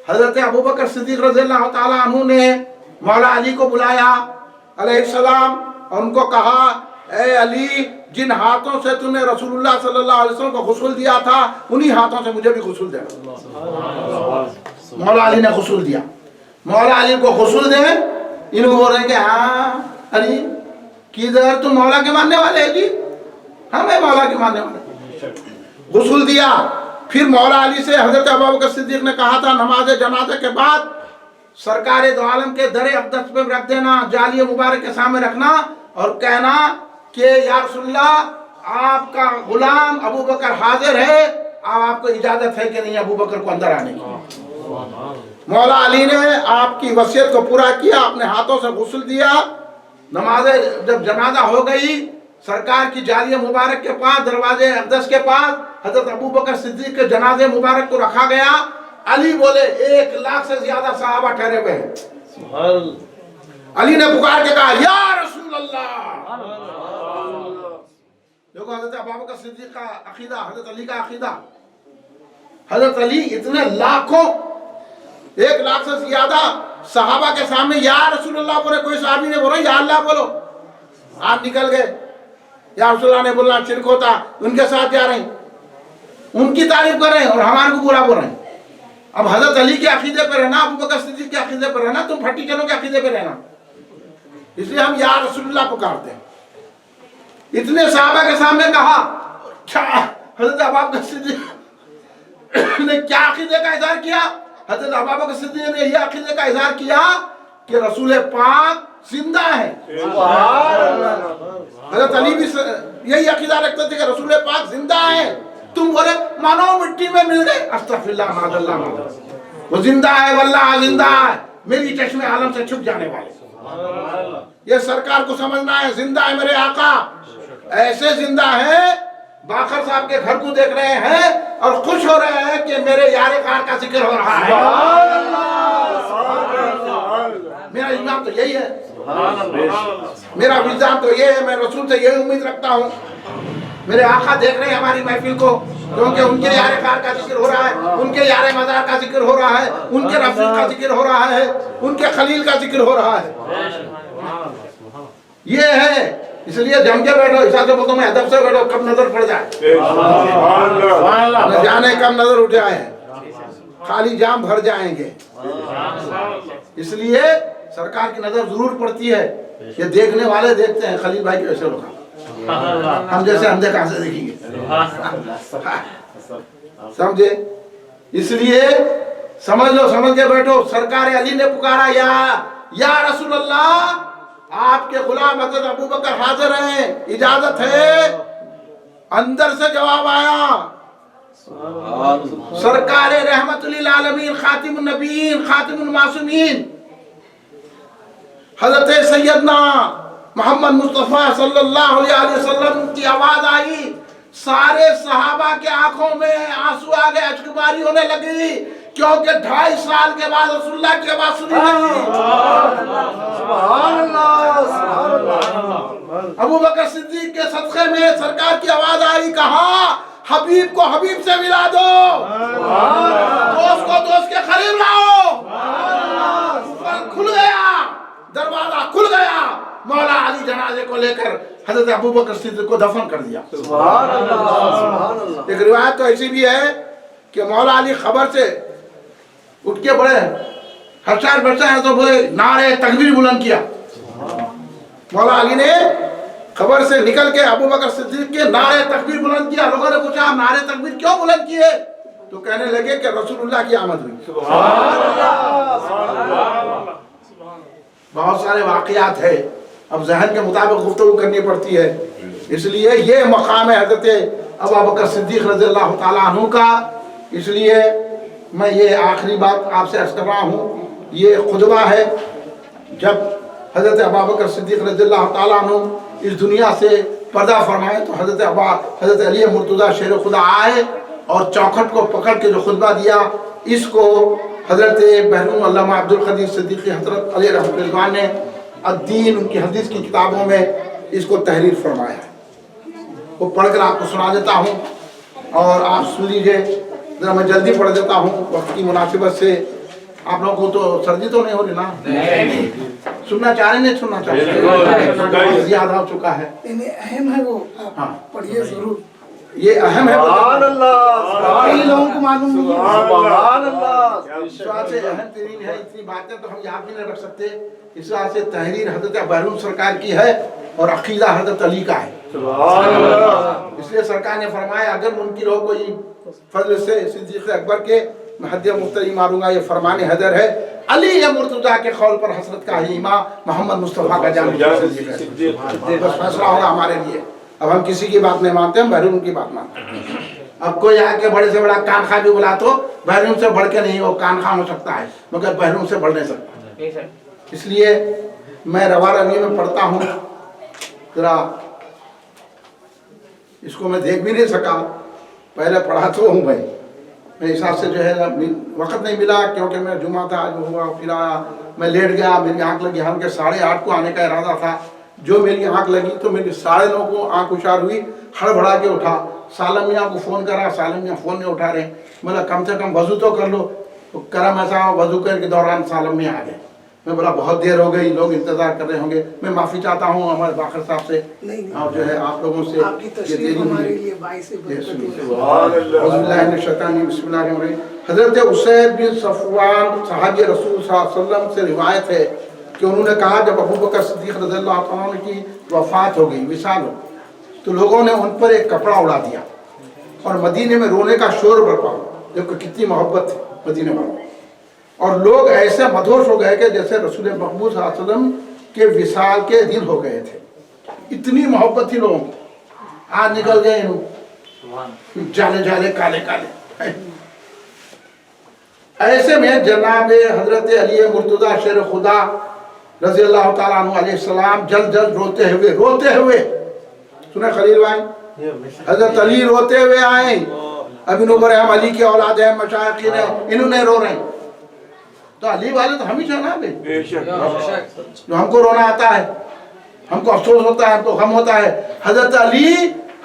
हजरत अबू बकर सिद्दीक रज़ियल्लाहु ताला अन्हु ने मौला अली को बुलाया अलैहिस्सलाम और उनको कहा, ए अली, जिन हाथों से तूने रसूलुल्लाह सल्लल्लाहु अलैहि वसल्लम को गुस्ल दिया था, उन्हीं हाथों से मुझे भी गुस्ल दे। मौला अली ने गुस्ल दिया। मौला अली को गुस्ल दे। इनको बोल रहे हैं कि हाँ अली किधर, तुम मौला के मानने वाले हैं जी? हमें मौला के मानने वाले। गुस्ल दिया। फिर मौला अली से हजरत अबू बकर सिद्दीक ने कहा था, नमाज जनाजे के बाद सरकार दो आलम के दरे अक़दस पे रख देना, जालिए मुबारक के सामने रखना और कहना कि या रसूलल्लाह, आपका गुलाम अबू बकर हाजिर है, अब आपको इजाजत है कि नहीं अबू बकर को अंदर आने की। मौला अली ने आपकी वसीयत को पूरा किया, अपने हाथों से गुस्ल दिया। नमाज जब जनाजा हो गई, सरकार की जालिया मुबारक के पास, दरवाजे अक़दस के पास हजरत अबू बकर सिद्दीक के जनाजे मुबारक को रखा गया علی بولے 1,00,000 سے زیادہ صحابہ ٹھہرے ہوئے ہیں. علی نے پکار کے کہا یا رسول اللہ. دیکھو حضرت ابوبکر صدیق کا عقیدہ، حضرت علی کا عقیدہ. حضرت علی اتنے لاکھوں 1,00,000 سے زیادہ صحابہ کے سامنے یا رسول اللہ بولے. کوئی صحابی نے بولا یا اللہ بولو. آپ نکل گئے. یا رسول اللہ نے بولنا شرک ہوتا، ان کے ساتھ جا رہے ہیں، ان کی تعریف کر رہے ہیں اور ہمارے کو برا بول رہے ہیں. اب حضرت علی کے عقیدے پہ رہنا، ابوبکر صدیق کے عقیدے پہ رہنا، تم پھٹی چلو کے عقیدے پہ رہنا. اس لیے ہم یا رسول اللہ پکارتے ہیں. اتنے صحابہ کے سامنے کہا. حضرت ابوبکر صدیق نے کیا عقیدے کا اظہار کیا؟ حضرت ابوبکر صدیق نے یہ عقیدے کا اظہار کیا کہ رسول پاک زندہ ہے. حضرت علی بھی یہی عقیدہ رکھتے تھے کہ رسول پاک زندہ ہے. تم بولے مانو مٹی میں مل گئے، استغفراللہ معاذ اللہ معاذ اللہ. وہ زندہ ہے واللہ زندہ ہے، میری چشم عالم سے چھپ جانے والے. یہ سرکار کو سمجھنا ہے، زندہ ہے میرے آقا. ایسے زندہ ہے باقر صاحب کے گھر کو دیکھ رہے ہیں اور خوش ہو رہے ہیں کہ میرے یار کار کا ذکر ہو رہا ہے. میرا ایمان تو یہی ہے، میرا وجدان تو یہ ہے. میں رسول سے یہی امید رکھتا ہوں. میرے آقا دیکھ رہے ہیں ہماری محفل کو، کیونکہ ان کے یار کار کا ذکر ہو رہا ہے، ان کے یار مزار کا ذکر ہو رہا ہے، ان کے رفیق کا ذکر ہو رہا ہے، ان کے خلیل کا ذکر ہو رہا ہے. یہ ہے. اس لیے جم کے بیٹھو. حساب سے بولتا ہوں میں ادب سے بیٹھو، کب نظر پڑ جائے نہ جانے کب نظر اٹھ جائے، خالی جام بھر جائیں گے. اس لیے سرکار کی نظر ضرور پڑتی ہے. یہ دیکھنے والے دیکھتے ہیں خلیل بھائی کیسے ہوگا، ہم جیسے اندھے کہاں سے دیکھیں گے. سمجھے؟ اس لیے سمجھ لو، سمجھ کے بیٹھو. سرکار علی نے پکارا یا رسول اللہ، آپ کے غلام حضرت ابوبکر حاضر ہیں، اجازت ہے. اندر سے جواب آیا. سرکار رحمت للعالمین، خاتم النبیین، خاتم المعصومین، حضرت سیدنا محمد مصطفیٰ صلی اللہ علیہ وسلم کی آواز آئی. سارے صحابہ کے آنکھوں میں آنسو آ گئے، اشکباری ہونے لگی، کیونکہ 2.5 سال کے بعد رسول اللہ کی آواز سنی لگی. ابوبکر صدیق کے صدقے میں سرکار کی آواز آئی. کہا حبیب کو حبیب سے ملا دو، دوست کو دوست کے قریب لاؤ. کھل گیا دروازہ، کھل گیا. مولا علی جنازے کو لے کر حضرت ابوبکر صدیق کو دفن کر دیا. ایک روایت تو ایسی بھی ہے کہ مولا علی خبر سے اٹھ کے بڑے ہرشار برسا ہے تو بولے نعرہ تکبیر بلند کیا. مولا علی نے خبر سے نکل کے ابوبکر صدیق کے نعرہ تکبیر بلند کیا. لوگوں نے پوچھا نعرہ تکبیر کیوں بلند کیے؟ تو کہنے لگے کہ رسول اللہ کی آمد ہوئی. بہت سارے واقعات ہیں، اب ذہن کے مطابق گفتگو کرنی پڑتی ہے. اس لیے یہ مقام ہے حضرت ابوبکر صدیق رضی اللہ تعالیٰ عنہ کا. اس لیے میں یہ آخری بات آپ سے عرض کر رہا ہوں. یہ خطبہ ہے جب حضرت ابوبکر صدیق رضی اللہ تعالیٰ عنہ اس دنیا سے پردہ فرمائے تو حضرت علی مرتضیٰ شیر خدا آئے اور چوکھٹ کو پکڑ کے جو خطبہ دیا، اس کو حضرت بہنوں علامہ عبدالقدیر صدیقی حضرت علیہ رحمۃ اللہ نے الدین، ان کی حدیث کی کتابوں میں اس کو تحریر فرمایا ہے. وہ پڑھ کر آپ کو سنا دیتا ہوں اور آپ سن لیجئے. ذرا میں جلدی پڑھ دیتا ہوں وقت کی مناسبت سے. آپ لوگوں کو تو سردی تو نہیں ہو رہی نا؟ سننا چاہ رہے نہیں سننا چاہتے؟ زیادہ ہو چکا ہے. اہم ہے وہ، پڑھیے ضرور. یہ اہم ہے، سبحان اللہ، کئی لوگوں کو معلوم نہیں ہے. سبحان اللہ. اس وجہ سے اہم ترین ہے. اتنی باتیں تو ہم یاد بھی نہیں رکھ سکتے. اس وجہ سے تحریر حضرت بہرون سرکار کی ہے اور عقیدہ حضرت علی کا ہے. سبحان اللہ. اس لیے سرکار نے فرمایا اگر منکر ہو کوئی فضل سے صدیق اکبر کے، میں ہدیہ مفتری ماروں گا. یہ فرمان حیدر ہے. علی مرتضیٰ کے قول پر حسرت کا ہی امام محمد مصطفیٰ کا جان صدیق ہے. بس فیصلہ ہوگا ہمارے لیے. اب ہم کسی کی بات نہیں مانتے، ہم بہرون کی بات مانتے ہیں. اب کوئی آ کے بڑے سے بڑا کان خواہ بھی بلا تو بہرون سے بڑھ کے نہیں، وہ کان خواہ ہو سکتا ہے مگر بہرون سے بڑھ نہیں سکتا. اس لیے میں روا روی میں پڑھتا ہوں. ذرا اس کو میں دیکھ بھی نہیں سکا، پہلے پڑھا تو ہوں بھائی. मेरे हिसाब से जो है वक्त नहीं मिला क्योंकि मैं जुमा था, जो हुआ फिर आया, मैं लेट गया, मेरी आंख लगी। हालांकि 8:30 को आने का इरादा था। जो मेरी आंख लगी तो मेरी 9:30 को आंख हुशार हुई, हड़बड़ा के उठा, सालम मियाँ को फ़ोन करा, सालम मियाँ फ़ोन नहीं उठा रहे। बोला कम से कम वज़ू तो कर लो। तो करम ऐसा वज़ू करने के दौरान सालम मियाँ आ गए। मैं बोला बहुत देर हो गई, लोग इंतज़ार कर रहे होंगे। मैं माफ़ी चाहता हूँ हमारे बाखर साहब से और जो है आप लोगों से। आपकी तशरीफ हमारे लिए बाइस हज़रत उसैद बिन सफ़वान सहाबी रसूल सल्लल्लाहु अलैहि वसल्लम से रिवायत है कि उन्होंने कहा जब अबू बकर सिद्दीक़ रज़ियल्लाहु अन्हु की वफ़ात हो गई, विसाल हो, तो लोगों ने उन पर एक कपड़ा उड़ा दिया और मदीने में रोने का शोर बरपा। देखो कितनी मोहब्बत थी मदीने वालों। और लोग ऐसे मदहोश हो गए कि जैसे रसूल मक़बूल सल्लल्लाहु अलैहि वसल्लम के विसाल के दिन हो गए थे। इतनी मोहब्बत थी लोगों की। आज निकल गए इन जाले जाले काले काले। ऐसे में जनाब हजरत अली मुर्तज़ा शेर खुदा रज़ी अल्लाह ताला अन्हु अलैहि सलाम जल्द जल्द रोते हुए सुने खलील भाई, हजरत अली रोते हुए आए। अभी नूबर हम अली के औलाद हैं, मशाइख़ हैं, इन्होंने रो रहे हैं। तो अली वाले तो हमेशा ना बे जो हमको रोना आता है, हमको अफसोस होता है, हमको गम होता है। हजरत अली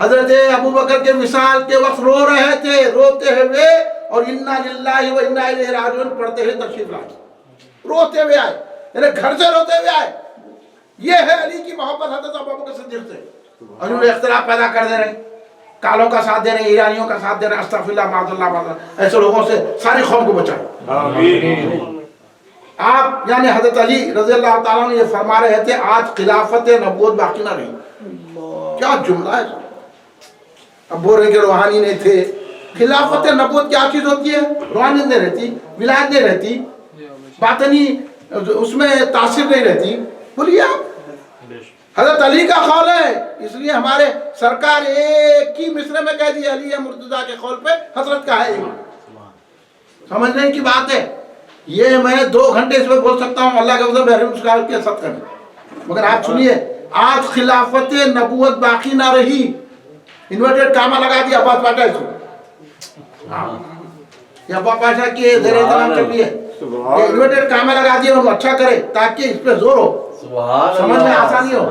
हजरत अबू बकर के विसाल के वक्त रो रहे थे, रोते हुए, और इन्ना लिल्लाहि व इन्ना इलैहि राजिऊन पढ़ते हुए तशरीफ लाए। रोते हुए आए, यानी घर से रोते हुए आए। ये है अली की मोहब्बत हजरत अबू बकर सिद्दीक़ से। और उन्होंने इख्तिलाफ पैदा कर दे रहे, कालों का साथ दे रहे, ईरानियों का साथ दे रहे, अस्तगफिरुल्लाह माज़ल्लाह, ऐसे लोगों से सारी कौम को बचाओ। आमीन। आप यानी हजरत अली रज़ी अल्लाह ताला ने ये फरमा रहे थे आज खिलाफत नबूवत बाकी ना रही। क्या जुमला है। अब बोल रहे कि रूहानी नहीं थे। खिलाफत नबूवत क्या चीज होती है? रूहानी नहीं रहती, विलायत नहीं रहती, बातनी उसमें तासीर नहीं रहती। बोलिए आप। हजरत अली का कौल है, इसलिए हमारे सरकार एक ही मिसरे में कह दी अली मुर्तज़ा के कौल पे हसरत का है ईमान। समझने की बात है। ये मैं 2 घंटे इस पर बोल सकता हूँ, अल्लाह के वज़न के सत्य में, मगर आप सुनिए आज खिलाफत नबूवत बाकी ना रही। इन्वर्टेड कामा लगा दिया अब्बास पाशा इसको। अब्बास पाशा की ज़ेर इंतज़ाम चल रही है, इन्वर्टेड कामा लगा दिया, उनको अच्छा करे ताकि इस पे जोर हो, समझ में आसानी हो।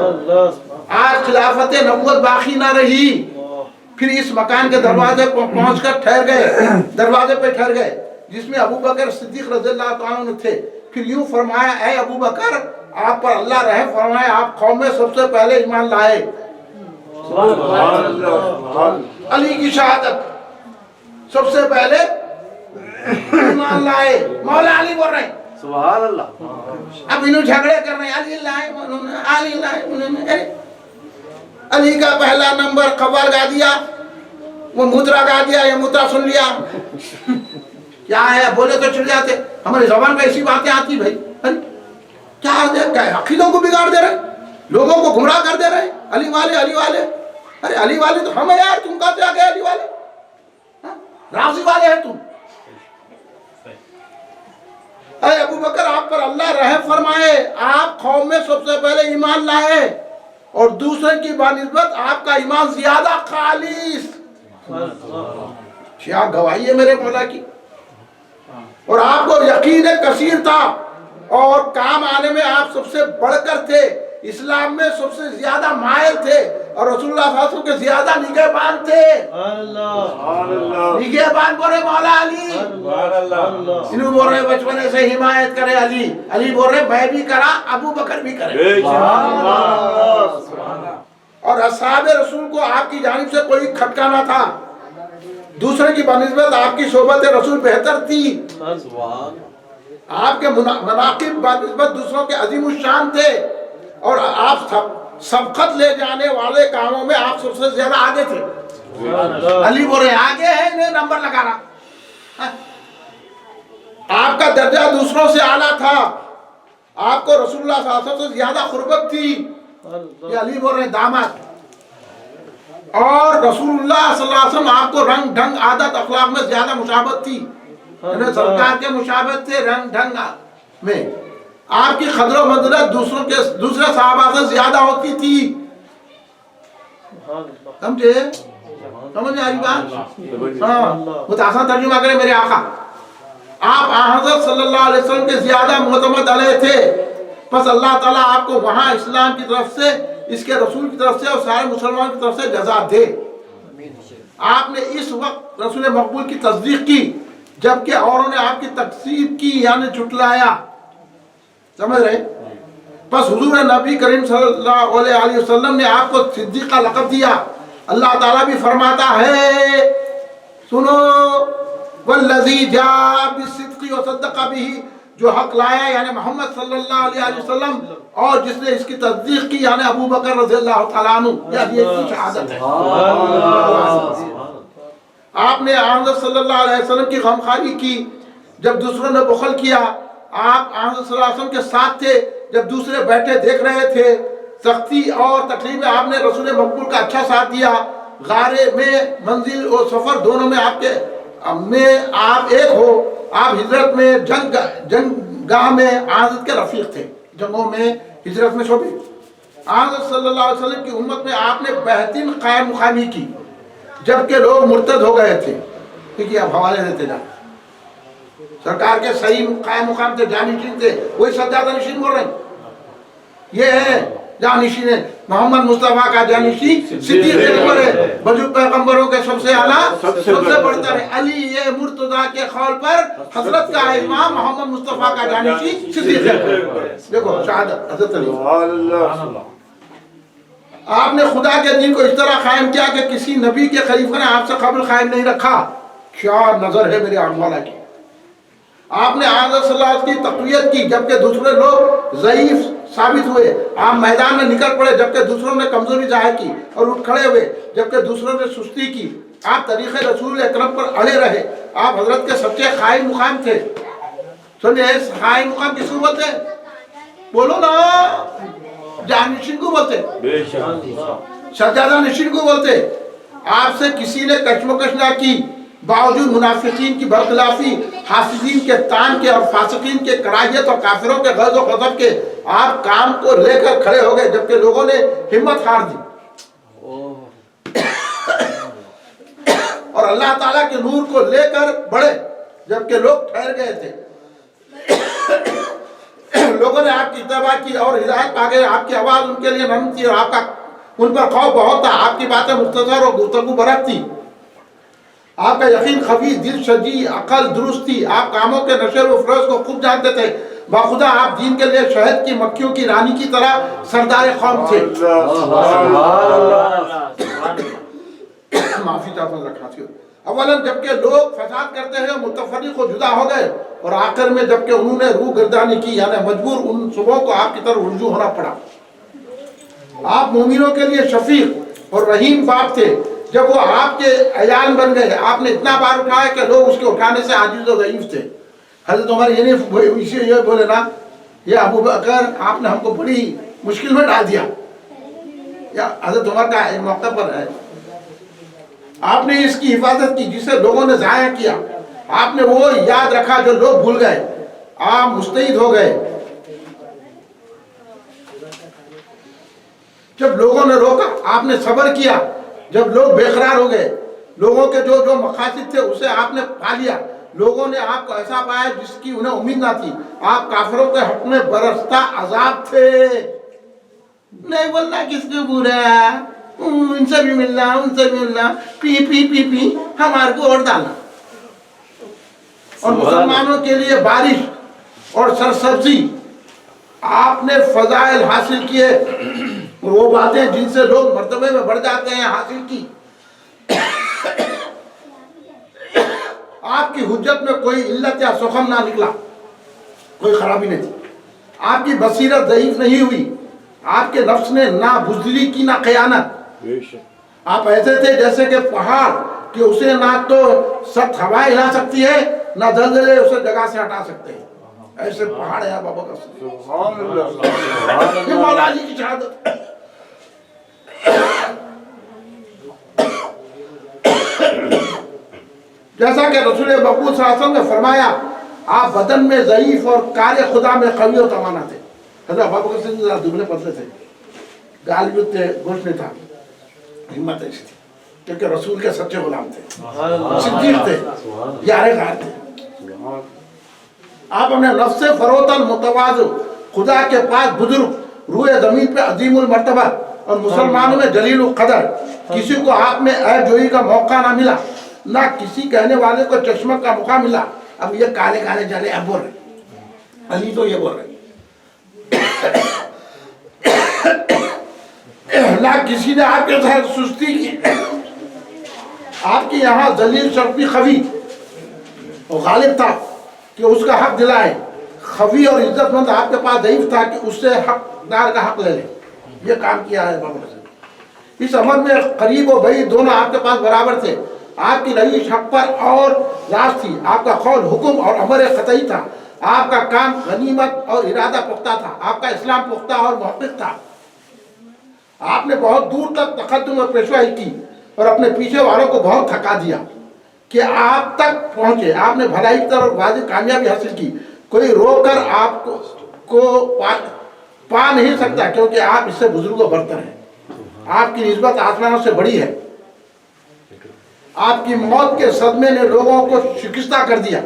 आज खिलाफत नबूवत बाकी ना रही। फिर इस मकान के दरवाजे पर पहुंचकर ठहर गए, दरवाजे पे ठहर गए जिसमें अबू बकर सिद्दीक़ रज़ियल्लाहु ताला अन्हु थे। फिर यूं फरमाया, ऐ अबू बकर आप पर अल्लाह रहम फरमाए, आप कौम में सबसे पहले ईमान लाए। अली की शहादत, सबसे पहले ईमान लाए। मौला अली बोल रहे हैं सुभान अल्लाह। अब इन्होंने झगड़े कर रहे हैं, अली लाए उन्होंने, अली लाए उन्होंने। अली का पहला नंबर खबर गा दिया, वो मुद्रा गा दिया, ये मुद्रा सुन लिया। क्या है बोले तो चिढ़ जाते, हमारी ज़बान में ऐसी बातें आती भाई। क्या अकीदों को बिगाड़ दे रहे, लोगों को गुमराह कर दे रहे। अली वाले अली वाले, अरे अली वाले तो हम है यार, तुम कहाँ से आ गए अली वाले? राज़ी वाले हैं तुम। अरे अबू बकर आप पर अल्लाह रहम फरमाए, आप कौम में सबसे पहले ईमान लाए और दूसरे की बानिस्बत आपका ईमान ज्यादा खालिस। क्या गवाही है मेरे मौला की। और आपको यकीन कसीर था और काम आने में आप सबसे बढ़कर थे, इस्लाम में सबसे ज्यादा माहिर थे और रसूलुल्लाह सल्लल्लाहु अलैहि वसल्लम के ज्यादा निगहबान थे। निगहबान बोल रहे मौला अली, इन्हों बोल रहे बचपन से हिमायत करे अली, अली बोल रहे मैं भी करा, अबू बकर भी करे। और असहाबे रसूल को आपकी जानिब से कोई खटका ना था, दूसरे की बनिस्बत आपकी सोबत रसूल बेहतर थी। आपके मनाकिब बनिस्बत दूसरों के अजीम शान थे और आप सबकत ले जाने वाले कामों में आप सबसे ज्यादा आगे थे। अली बोल रहे आगे है, इन्हें नंबर लगा रहा। आपका दर्जा दूसरों से आला था, आपको रसूलुल्लाह सल्लल्लाहु अलैहि वसल्लम से ज्यादा खुर्बत थी। ये अली बोल रहे दामाद। और रसूलुल्लाह सल्लल्लाहु अलैहि वसल्लम आपको रंग ढंग आदत अखलाक में ज्यादा मुशाबत थी, सरकार के मुशाबत थे रंग ढंग में। आपकी खदर मंज़िलत दूसरे सहाबा से ज्यादा होती थी, समझे? समझ में आ रही बात? हाँ, मुतासा तर्जुमा करें मेरे आका। आप हज़रत सल्लल्लाहु अलैहि वसल्लम के ज्यादा मुतमद अलैह थे, बस अल्लाह ताला आपको वहाँ इस्लाम की तरफ से, इसके रसूल की तरफ से और सारे मुसलमानों की तरफ से जज़ा दे। आपने इस वक्त रसूल मकबूल की तस्दीक की जबकि औरों ने आपकी तकसीब की यानी झुटलाया। समझ रहे? बस हुजूर नबी करीम सल्लल्लाहु अलैहि वसल्लम ने आपको सिद्दीक का लक़ब दिया। अल्लाह ताला भी फरमाता है, सुनो, वल्लज़ी जाअ बिस्सिद्क़ि व सद्दक़ बिही, जो हक लाया यानी मोहम्मद सल्लल्लाहु अलैहि वसल्लम, और जिसने इसकी तस्दीक की यानी अबू बकर रज़ियल्लाहु तआला अन्हु, ये इसकी शहादत है। आपने हज़रत सल्लल्लाहु अलैहि वसल्लम की गमखारी की जब दूसरों ने बुखल किया। आप हज़रत सल्लल्लाहु अलैहि वसल्लम के साथ थे जब दूसरे बैठे देख रहे थे। सख्ती और तकलीफ में आपने रसूल मकबूल का अच्छा साथ दिया। गारे में मंजिल और सफर दोनों में आप एक हो। आप हिजरत में जंगगाह में हज़रत के रफीक थे, जंगों में हिजरत में शोभे। हज़रत सल्लल्लाहु अलैहि वसल्लम की उम्मत में आपने बेहतरीन कायम मुकामी की जबकि लोग मुर्तद हो गए थे। ठीक है, आप हवाले देते जा। सरकार के सही कायम मुकाम थे, जानिशीन थे, वही सज्जादा नशीन बोल रहे हैं। ये है जानिशीन है मोहम्मद मुस्तफा का जानिशीन सिद्दीक़ अकबर है, बुजुर्ग पैगंबरों के सबसे आला सबसे बढ़कर है। अली ये मुर्तजा के खौल पर हजरत का इमाम मोहम्मद मुस्तफा का जानिशीन सिद्दीक़ अकबर। देखो शहादत हजरत अली। आपने खुदा के दीन को इस तरह कायम किया कि किसी नबी के खलीफा ने आपसे कबल कायम नहीं रखा। क्या नजर है मेरे आमवाला की। आपने हज़रत सल्लल्लाहु अलैहि वसल्लम की तक़वियत की जबकि दूसरे लोग ज़ईफ साबित हुए। आप मैदान में निकल पड़े जबकि दूसरों ने कमजोरी जाहिर की और उठ खड़े हुए जबकि दूसरों ने सुस्ती की। आप तरीक़े रसूल अकरम पर अड़े रहे। आप हजरत के सच्चे कायम मुकाम थे। सुनिए, कायम मुकाम किसको बोलते हैं? बोलो ना, जानिशीन को बोलते, सज्जादा नशीन को बोलते। आपसे किसी ने कशमकश ना की, बावजूद मुनाफिकीन की बरखिलाफी, हासिदीन के तान के और फासिकीन के कराहियत और काफिरों के गज़ब और ग़ज़ब के आप काम को लेकर खड़े हो गए जबकि लोगों ने हिम्मत हार दी। और अल्लाह ताला के नूर को लेकर बढ़े जबकि लोग ठहर गए थे। लोगों ने आपकी इत्तबा की और हिदायत पा गए। आपकी आवाज़ उनके लिए नरम थी और आपका उन पर खौफ बहुत था। आपकी बातें मुख्तसर और गुफ्तगू बरक थी। आपका यकीन खफी, दिल सजी, अकल दुरुस्त थी। आप कामों के नशे व फरोज को खूब जानते थे। बाखुदा आप दीन के लिए शहद की मक्खियों की रानी की तरह सरदार कौम थे। माफी चाहता हूँ रखना चाहिए। अवलन जबकि लोग फसाद करते हैं मुतफर्रिक को जुदा हो गए और आखिर में जबकि उन्होंने रूह गर्दानी की यानी मजबूर उन सुबह को आपकी तरफ रुजू होना पड़ा। आप मोमिनों के लिए शफीक और रहीम बाप थे। जब वो आपके अयान बन गए आपने इतना बार उठाया कि लोग उसके उठाने से आजिज और ज़ईफ थे। हज़रत उमर ये नहीं इसे ये बोले ना, ये अबू बकर आपने हमको बड़ी मुश्किल में डाल दिया। या हज़रत उमर का मौके पर है, आपने इसकी हिफाजत की जिसे लोगों ने ज़ाया किया। आपने वो याद रखा जो लोग भूल गए। आप मुस्तैद हो गए। जब लोगों ने रोका आपने सब्र किया। जब लोग बेकरार हो गए, लोगों के जो जो मकासद थे उसे आपने पा लिया। लोगों ने आपको ऐसा पाया जिसकी उन्हें उम्मीद ना थी। आप काफिरों के हक में बरसता अजाब थे। नहीं बोलना किसको बुरा, उनसे भी मिलना, उनसे भी मिलना, पी पी पी पी हमारे को और डालना। और मुसलमानों के लिए बारिश और सरसब्जी आपने फजाइल हासिल किए। वो बातें जिनसे लोग मर्तबे में बढ़ जाते हैं हासिल की। आपकी हुज्जत में कोई इल्लत या सुखम ना निकला, कोई खराबी नहीं थी। आपकी बसीरत ज़ईफ नहीं हुई। आपके नफ्स ने ना बुज़दिली की ना ख़यानत। आप ऐसे थे जैसे कि पहाड़ कि उसे ना तो सख्त हवा हिला सकती है ना ज़लज़ले उसे जगह से हटा सकते हैं। ऐसे पहाड़ है बाबा का। ये मौला अली की शहादत। जैसा कि रसूल मकबूल सल्लल्लाहु अलैहि वसल्लम ने फरमाया, आप बदन में ज़ईफ और कार्य खुदा में कवी और तवाना थे। हज़रत अबू बकर सिद्दीक़ दुबले पतले थे, गाल भी थे, गोश्त नहीं था, हिम्मत ऐसी थी। کیونکہ رسول کے سچے غلام تھے، صدیق تھے، یار غار تھے۔ آپ اپنے نفس فروتن متواضع، خدا کے پاس بزرگ، روئے زمین پہ عظیم المرتبہ اور مسلمانوں میں جلیل القدر، کسی کو آپ میں عیب جوئی کا موقع نہ ملا، نہ کسی کہنے والے کو چشمہ کا موقع ملا۔ اب یہ کالے کالے جلے اب بول رہے، علی تو یہ بول رہے نہ کسی نے آپ کے ساتھ سستی کی، آپ کی یہاں ذلیل شرفی خوی اور غالب تھا کہ اس کا حق دلائے، خوی اور عزت مند آپ کے پاس ضعیف تھا کہ اس سے حقدار کا حق لے لے۔ یہ کام کیا ہے بابر سے۔ اس عمل میں قریب و بعید دونوں آپ کے پاس برابر تھے۔ آپ کی روش حق پر اور راست تھی، آپ کا قول حکم اور امر قطعی تھا، آپ کا کام غنیمت اور ارادہ پختہ تھا، آپ کا اسلام پختہ اور محقق تھا۔ آپ نے بہت دور تک تقدم اور پیشوائی کی اور اپنے پیچھے والوں کو بہت تھکا دیا کہ آپ تک پہنچے۔ آپ نے بھلائی کی طرف واضح کامیابی حاصل کی، کوئی رو کر آپ کو پا نہیں سکتا، کیونکہ آپ اس سے بزرگ و برتر ہیں۔ آپ کی نسبت آسمانوں سے بڑی ہے۔ آپ کی موت کے صدمے نے لوگوں کو شکستہ کر دیا،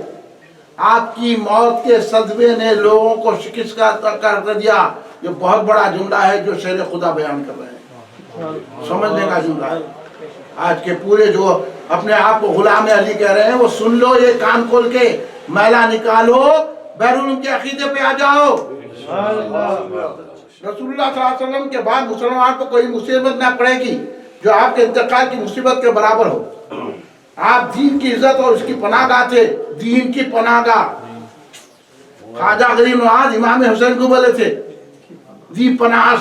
آپ کی موت کے صدمے نے لوگوں کو شکستہ کر دیا۔ یہ بہت بڑا جملہ ہے جو شیر خدا بیان کر رہے ہیں، سمجھنے کا جملہ ہے۔ آج کے پورے جو اپنے آپ کو غلام علی کہہ رہے ہیں وہ سن لو، یہ کان کھول کے میلہ نکالو، بیرون کے عقیدے پہ آ جاؤ۔ رسول اللہ صلی اللہ علیہ وسلم کے بعد مسلمان کو کوئی مصیبت نہ پڑے گی جو آپ کے انتقال کی مصیبت کے برابر ہو۔ آپ دین کی عزت اور اس کی پناہ گاہ تھے، دین کی پناہ گاہ۔ خواجہ غریب نواز امام حسین کو بولے تھے دی پناہ،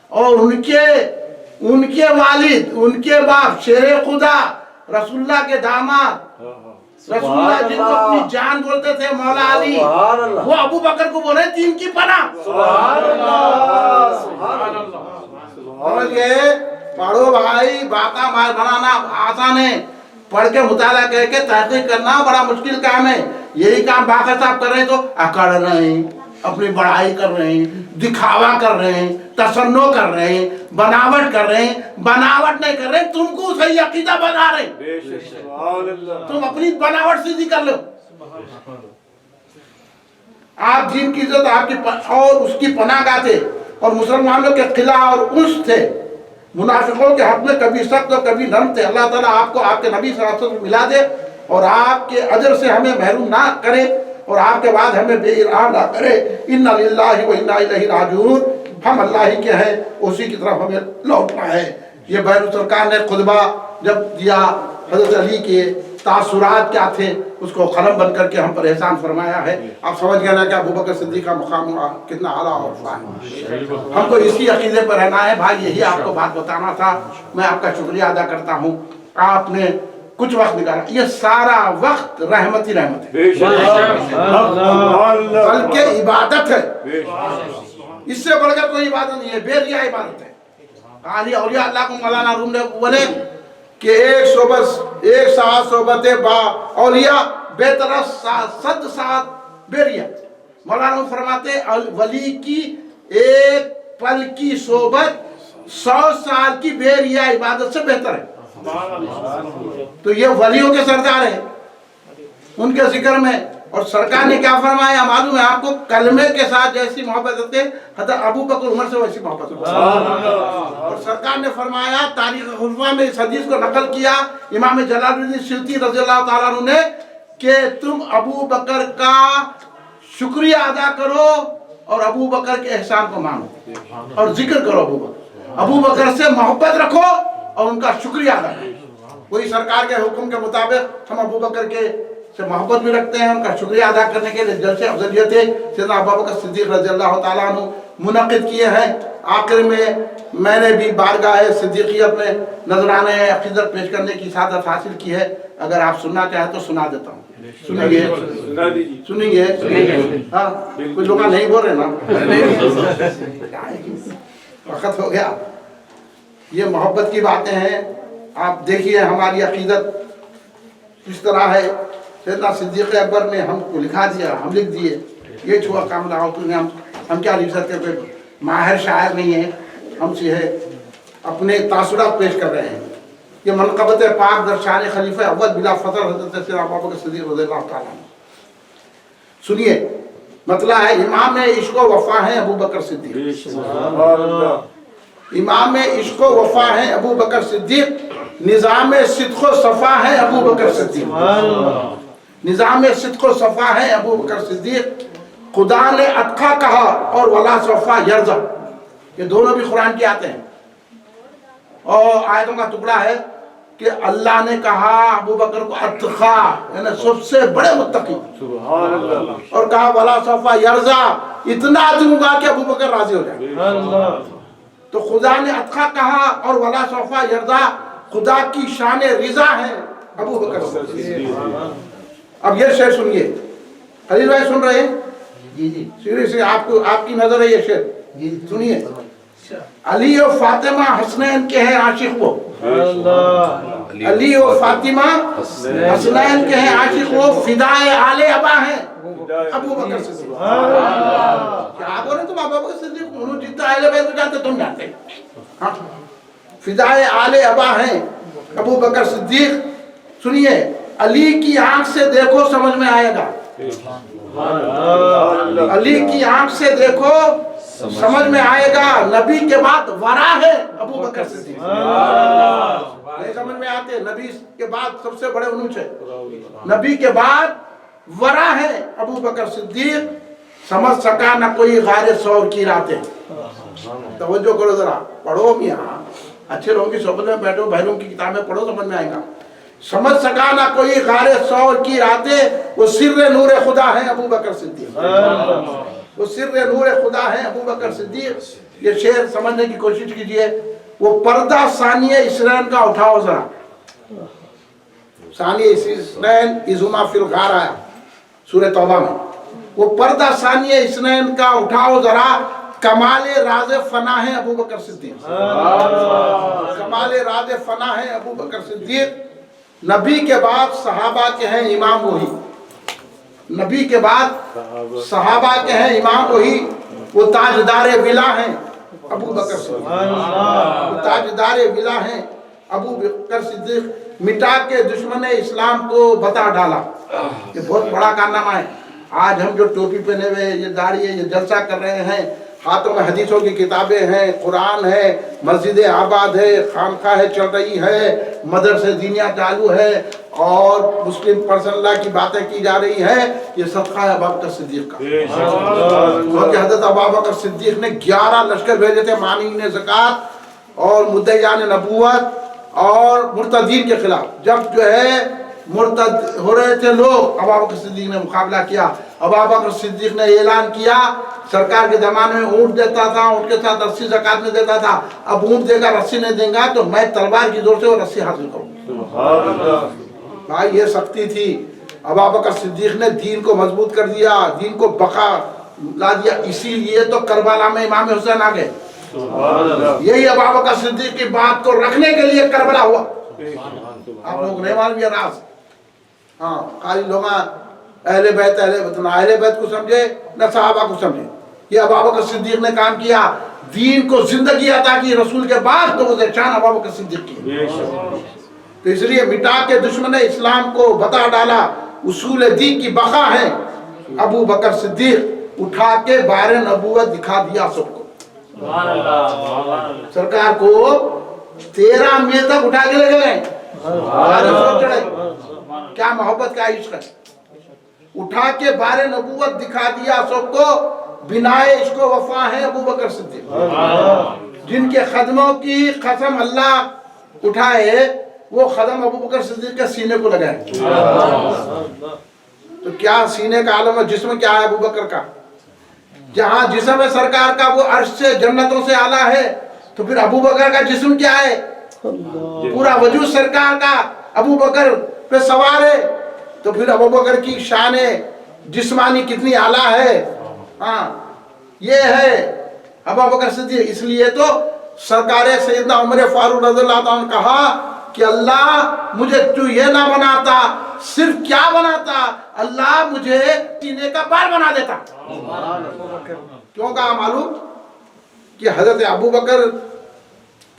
اور ان کے والد، ان کے باپ شیر خدا رسول اللہ کے داماد، رسول اللہ جن کو اپنی جان بولتے تھے مولا علی، وہ ابو بکر کو بولے دین کی پناہ۔ سبحان اللہ، سبحان اللہ۔ پڑھو بھائی، باقا مال بنانا آسان ہے، پڑھ کے مطالعہ کر کے تحقیق کرنا بڑا مشکل کام ہے۔ یہی کام باقا صاحب کر رہے ہیں تو اکڑ رہے ہیں، اپنی بڑائی کر رہے ہیں، دکھاوا کر رہے ہیں، تصنع کر رہے ہیں، بناوٹ کر رہے ہیں۔ بناوٹ نہیں کر رہے، تم کو صحیح عقیدہ بنا رہے ہیں، تم اپنی بناوٹ سیدھی کر لو۔ آپ دین کی عزت آپ کی اور اس کی پناہ گاہ تھے، اور مسلمانوں کے قلعہ اور انس تھے۔ منافقوں کے حق میں کبھی سخت اور کبھی نرم تھے۔ اللہ تعالیٰ آپ کو آپ کے نبی صلی اللہ علیہ وسلم ملا دے اور آپ کے اجر سے ہمیں محروم نہ کرے، اور آپ کے بعد ہمیں بے ارحام نہ کرے۔ انا للہ و انا الیہ راجعون، ہم اللہ ہی کے ہیں، اسی کی طرف ہمیں لوٹنا ہے۔ یہ بیرون سرکار نے خطبہ جب دیا، حضرت علی کے تاثرات کیا تھے اس کو قلم بن کر کے ہم پر احسان فرمایا ہے۔ آپ سمجھ گئے نا کہ ابو بکر صدیق کا مقام کتنا اعلیٰ اور فاضل۔ ہم کو اسی عقیدے پر رہنا ہے بھائی، یہی آپ کو بات بتانا تھا۔ میں آپ کا شکریہ ادا کرتا ہوں، آپ نے کچھ وقت نکالا۔ یہ سارا وقت رحمت ہی رحمت ہے، بلکہ عبادت ہے، اس سے بڑھ کر کوئی عبادت نہیں ہے، بے ریا عبادت ہے۔ عالی اولیاء اللہ کو مولانا روم نے بولے کہ ایک ساتھ صحبت با اولیاء بہتر صد ساتھ بے ریا۔ مولانا فرماتے ولی کی ایک پل کی صحبت 100 سال کی بے ریا عبادت سے بہتر ہے۔ تو یہ ولیوں کے سردار ہیں، ان کے ذکر میں، اور سرکار نے کیا فرمایا معلوم ہے آپ کو؟ کلمے کے ساتھ جیسی محبت ہوتے حضرت ابو بکر عمر سے ویسی محبت ہوتی ہے۔ اور سرکار نے فرمایا، تاریخ خلفاء میں اس حدیث کو نقل کیا امام جلال الدین سیوطی رضی اللہ تعالیٰ عنہ نے، کہ تم ابو بکر کا شکریہ ادا کرو اور ابو بکر کے احسان کو مانو اور ذکر کرو ابو بکر سے محبت رکھو اور ان کا شکریہ ادا کرو۔ وہی سرکار کے حکم کے مطابق ہم ابو بکر کے سے محبت بھی رکھتے ہیں، ان کا شکریہ ادا کرنے کے لیے جلسے افضلیت سیدنا ابو بکر صدیق رضی اللہ تعالیٰ عنہ منعقد کیے ہیں۔ آخر میں نے بھی بارگاہ صدیقیت میں نذرانے عقیدت پیش کرنے کی سعادت حاصل کی ہے۔ اگر آپ سننا چاہیں تو سنا دیتا ہوں، سنیں گے؟ سنیں گے؟ ہاں، کچھ لوگ نہیں بول رہے نا، وقت ہو گیا۔ یہ محبت کی باتیں ہیں، آپ دیکھیے ہماری عقیدت کس طرح ہے۔ سیدنا صدیق اکبر نے ہم کو لکھا دیا، ہم لکھ دیے، یہ چھوا کام لاؤ نے ہم کیا لکھ سکتے پہ ماہر شاعر نہیں ہے، ہم سے ہے اپنے تاثرات پیش کر رہے ہیں۔ یہ منقبت پاک در شان خلیفہ اول بلا فخر حضرت سیدنا ابو بکر صدیق رضی اللہ تعالیٰ عنہ. سنیے مطلع ہے امام عشق و وفا ہیں ابو بکر صدیق. امام عشق و وفا ہیں ابو بکر صدیق. نظام صدق و صفا ہے ابو بکر صدیق. نظام صدق و صفا ہے ابو بکر صدیق. خدا نے اتقا کہا اور ولا صفا یرزا، یہ دونوں بھی قرآن کے آتے ہیں. اور آیتوں کا ٹکڑا ہے کہ اللہ نے کہا ابو بکر کو اتقا یعنی سب سے بڑے متقی، اور کہا ولا صفا یرزا، اتنا دوں گا کہ ابو بکر راضی ہو جائے. تو خدا نے اتقا کہا اور ولا صفا یرزا، خدا کی شان رضا ہے ابو بکر صدیق. اب یہ شعر سنیے. خلیل بھائی سن رہے ہیں؟ جی سیریسلی آپ کی نظر ہے یہ شعر سنیے. علی و فاطمہ حسنین کے ہیں عاشق وہ. علی و فاطمہ حسنین کے ہیں عاشق وہ. فدائے آل ابا ہیں ابو بکر صدیق. کیا بولے تم ابو بکر صدیق؟ انہوں جتنا اہل بیت کو جانتے تم جانتے. فدائے آل ابا ہیں ابو بکر صدیق. سنیے علی کی آنکھ سے دیکھو سمجھ میں آئے گا. علی کی آنکھ سے دیکھو سمجھ میں آئے گا. نبی کے بعد ورا ہے ابو بکر صدیق. نہیں سمجھ میں آتے؟ نبی کے بعد سب سے بڑے انوچ ہے. نبی کے بعد ورا ہے ابو بکر صدیق. سمجھ سکا نہ کوئی غار ثور کی راتیں. توجہ کرو ذرا، پڑھو میاں، اچھے لوگوں کی صحبت میں بیٹھو، بہنوں کی کتابیں پڑھو، سمجھ میں آئے گا. سمجھ سکا نہ کوئی غار ثور کی راتیں، وہ سر نور خدا ہے ابو بکر صدیق. وہ سر نور خدا ہے ابو بکر صدیق. یہ شعر سمجھنے کی کوشش کیجئے. وہ پردہ ثانیہ اسنین کا اٹھاؤ ذرا. ثانیہ اسنین اذ فی الغار آیا سورہ توبہ میں. وہ پردہ ثانیہ اسنین کا اٹھاؤ ذرا. کمال راز فنا ہے ابو بکر صدیق. کمال راز فنا ہے ابو بکر صدیق. نبی کے بعد صحابہ کے ہیں امام وہی. نبی کے بعد صحابہ کے ہیں امام وہی. وہ تاجدار ولا ہیں ابو بکر صدیق. وہ تاجدار ولا ہیں ابو بکر صدیق. مٹا کے دشمن اسلام کو بتا ڈالا. یہ بہت بڑا کارنامہ ہے. آج ہم جو ٹوپی پہنے ہوئے، یہ داڑھی ہے، یہ جلسہ کر رہے ہیں، ہاتھوں میں حدیثوں کی کتابیں ہیں، قرآن ہے، مسجد آباد ہے، خانقاہ چل رہی ہے، مدرسے دینیا چالو ہے، اور مسلم پرسن لا کی باتیں کی جا رہی ہے. یہ صدقہ ہے ابو بکر صدیق کا. کیونکہ حضرت ابو بکر صدیق نے 11 لشکر بھیجے تھے مانعین زکوٰۃ اور مدعیان نبوت اور مرتدین کے خلاف. جب جو ہے مرتد ہو رہے تھے لوگ، ابو بکر صدیق نے مقابلہ کیا. ابو بکر صدیق نے اعلان کیا، سرکار کے زمانے میں اونٹ دیتا تھا، اونٹ کے ساتھ رسی زکوٰۃ میں دیتا تھا. اب اونٹ دے گا رسی نہیں دیں گا تو میں تلوار کی زور سے وہ رسی حاصل کروں. بھائی یہ سختی تھی. ابو بکر صدیق نے دین کو مضبوط کر دیا، دین کو بقا لا دیا. اسی لیے تو کربلا میں امام حسین آ گئے. یہی ابو بکر صدیق کی بات کو رکھنے کے لیے کربلا ہوا. آپ لوگ نہیں معلوم یہ راز. ہاں خالی لوگ اہل بیت نہ اہل بیت کو سمجھے نہ صحابہ کو سمجھے. یہ ابو بکر صدیق نے کام کیا. دین کو زندگی عطا کی رسول کے بعد تو وہ شان ابو بکر صدیق کی. تو اس لیے مٹا کے دشمن اسلام کو بتا ڈالا. اصول دین کی بقا ہے ابو بکر صدیق. اٹھا کے بار نبوت دکھا دیا سب کو. سرکار کو 13 میل تک اٹھا کے لے گئے. کیا محبت کا عشق ہے. اٹھا کے بار نبوت دکھا دیا سب کو. بنائے عشق و وفا ہے ابو بکر صدیق. جن کے خدموں کی قسم اللہ اٹھائے وہ قدم ابو بکر صدیق کے سینے کو لگائے. تو کیا سینے کا عالم ہے، جسم کیا ہے ابو بکر کا. جہاں جسم ہے سرکار کا وہ عرش سے جنتوں سے اعلیٰ ہے، تو پھر ابو بکر کا جسم کیا ہے. پورا وجود سرکار کا ابو بکر پہ سوار ہے. تو پھر ابو بکر کی شان جسمانی کتنی اعلیٰ ہے. ہاں یہ ہے ابو بکر صدیق. اس لیے تو سرکار سیدنا عمر فاروق رضی اللہ عنہ نے کہا کہ اللہ مجھے تو یہ نہ بناتا، صرف کیا بناتا، اللہ مجھے سینے کا بال بنا دیتا. کیوں کہا معلوم؟ کہ حضرت ابو بکر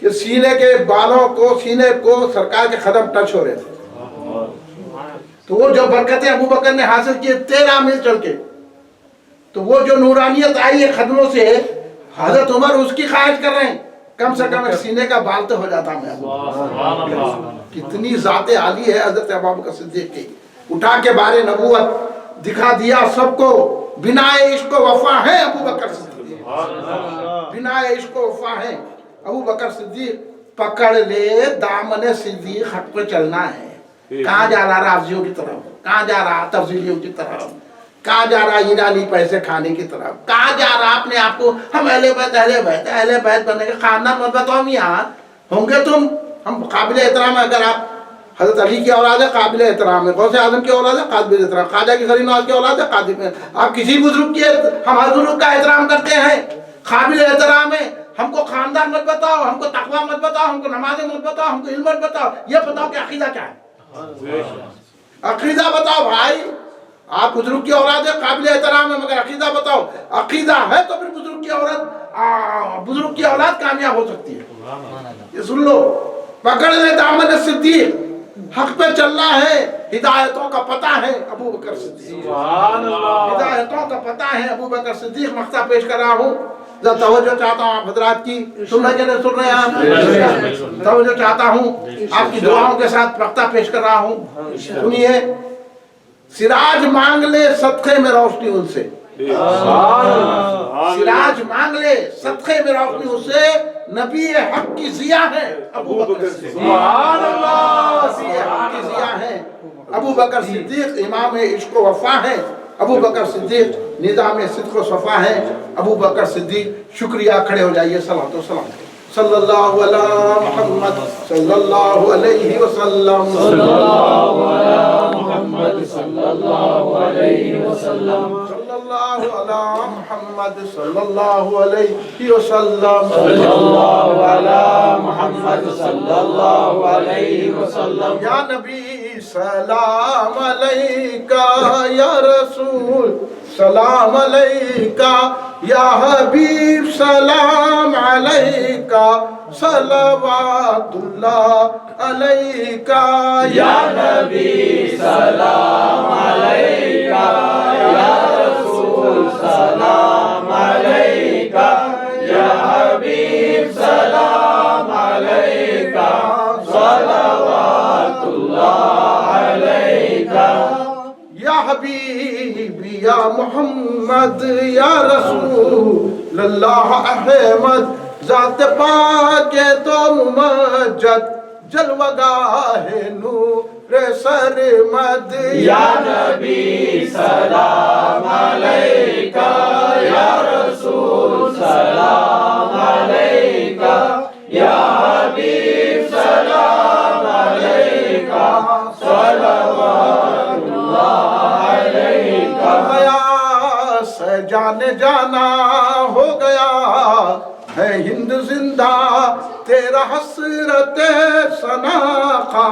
کہ سینے کے بالوں کو، سینے کو سرکار کے قدم ٹچ ہو رہے تھے. تو وہ جو برکتیں ابو بکر نے حاصل کی 13 میل چل کے، تو وہ جو نورانیت آئی ہے قدموں سے، حضرت عمر اس کی خواہش کر رہے ہیں کم سے کم ایک سینے کا بال تو ہو جاتا میں. کتنی ذات عالی ہے حضرت ابو بکر صدیق کی. اٹھا کے بارے نبوت دکھا دیا سب کو. بنا عشق و وفا ہے ابو بکر صدیق، بنا عشق و وفا ہے ابو بکر صدیق. پکڑ لے دامن صدیق، حق پہ چلنا ہے. کہاں جا رہا رافضیوں کی طرف، کہاں جا رہا تفضیلیوں کی طرف، کہاں جا رہا ایرانی پیسے کھانے کی طرف، کہاں جا رہا اپنے آپ کو ہم اہل بیت بننے کے خاندان مت بتاؤ. یہاں ہوں گے تم، ہم قابل احترام ہے. اگر آپ حضرت علی کی اولاد ہے قابل احترام ہے، غوث اعظم کی اولاد ہے قابل احترام، خواجہ کی غریب نواز کی اولاد ہے قابل. آپ کسی بزرگ کی، ہم ہر بزرگ کا احترام کرتے ہیں، قابل احترام ہے. ہم کو خاندان مت بتاؤ، ہم کو تقوی مت بتاؤ، ہم کو نمازیں مت بتاؤ، ہم کو علم مت بتاؤ. یہ بتاؤ کہ عقیدہ کیا ہے. عقیدہ بتاؤ بھائی. آپ بزرگ کی اولاد ہے قابل احترام ہے، مگر عقیدہ بتاؤ. عقیدہ ہے تو پھر بزرگ کی اولاد کامیاب ہو سکتی ہے. یہ سن لو. پکڑ لے دامن صدیق، حق پہ چلنا ہے. ہدایتوں کا پتہ ہے ابو بکر صدیق، ہدایتوں کا پتہ ہے ابو بکر صدیق. مقطع پیش کر رہا ہوں، ذرا توجہ چاہتا ہوں آپ حضرات کی. سن رہے کہ نہیں سن رہے ہیں آپ؟ توجہ چاہتا ہوں، آپ کی دعاؤں کے ساتھ مقطع پیش کر رہا ہوں. سنیے. سراج مانگ لے صدقے میں روشنی ان سے، سراج مانگ لے صدقے میں روشنی ان سے. نبی حق کی ضیاء ہے ابو بکر صدیق، سبحان اللہ. نبی حق کی ضیاء ہے ابو بکر صدیق. امام عشق و وفا ہے ابو بکر صدیق. نظام صدق و صفا ہے ابو بکر صدیق. شکریہ. کھڑے ہو جائیے. صلوات و سلام صلی اللہ علی محمد صلی اللہ علیہ وسلم، صلی اللہ علی محمد صلی اللہ علیہ وسلم، صلی اللہ علی محمد صلی اللہ علیہ وسلم، صلی اللہ علی محمد صلی اللہ علیہ وسلم. یا نبی سلام علیکہ، یا رسول سلام علیکہ، یا حبیب سلام علیکہ، صلوات اللہ علیکہ. یا نبی سلام علیکہ، یا رسول سلام علیکہ، یا حبیب سلام علیکہ، صلوات اللہ علیکہ. یا حبیب یا محمد یا رسول اللہ احمد، ذات پاک تو ممجد، جلوہ گاہ نور سرمد. یا نبی سلام علیکہ، یا رسول سلام علیکہ، یا حبیب سلام علیکہ، صلوات اللہ علیکہ. گیا سجان جانا ہو گیا ہے ہند زندہ، تیرا حسرت ثنا کا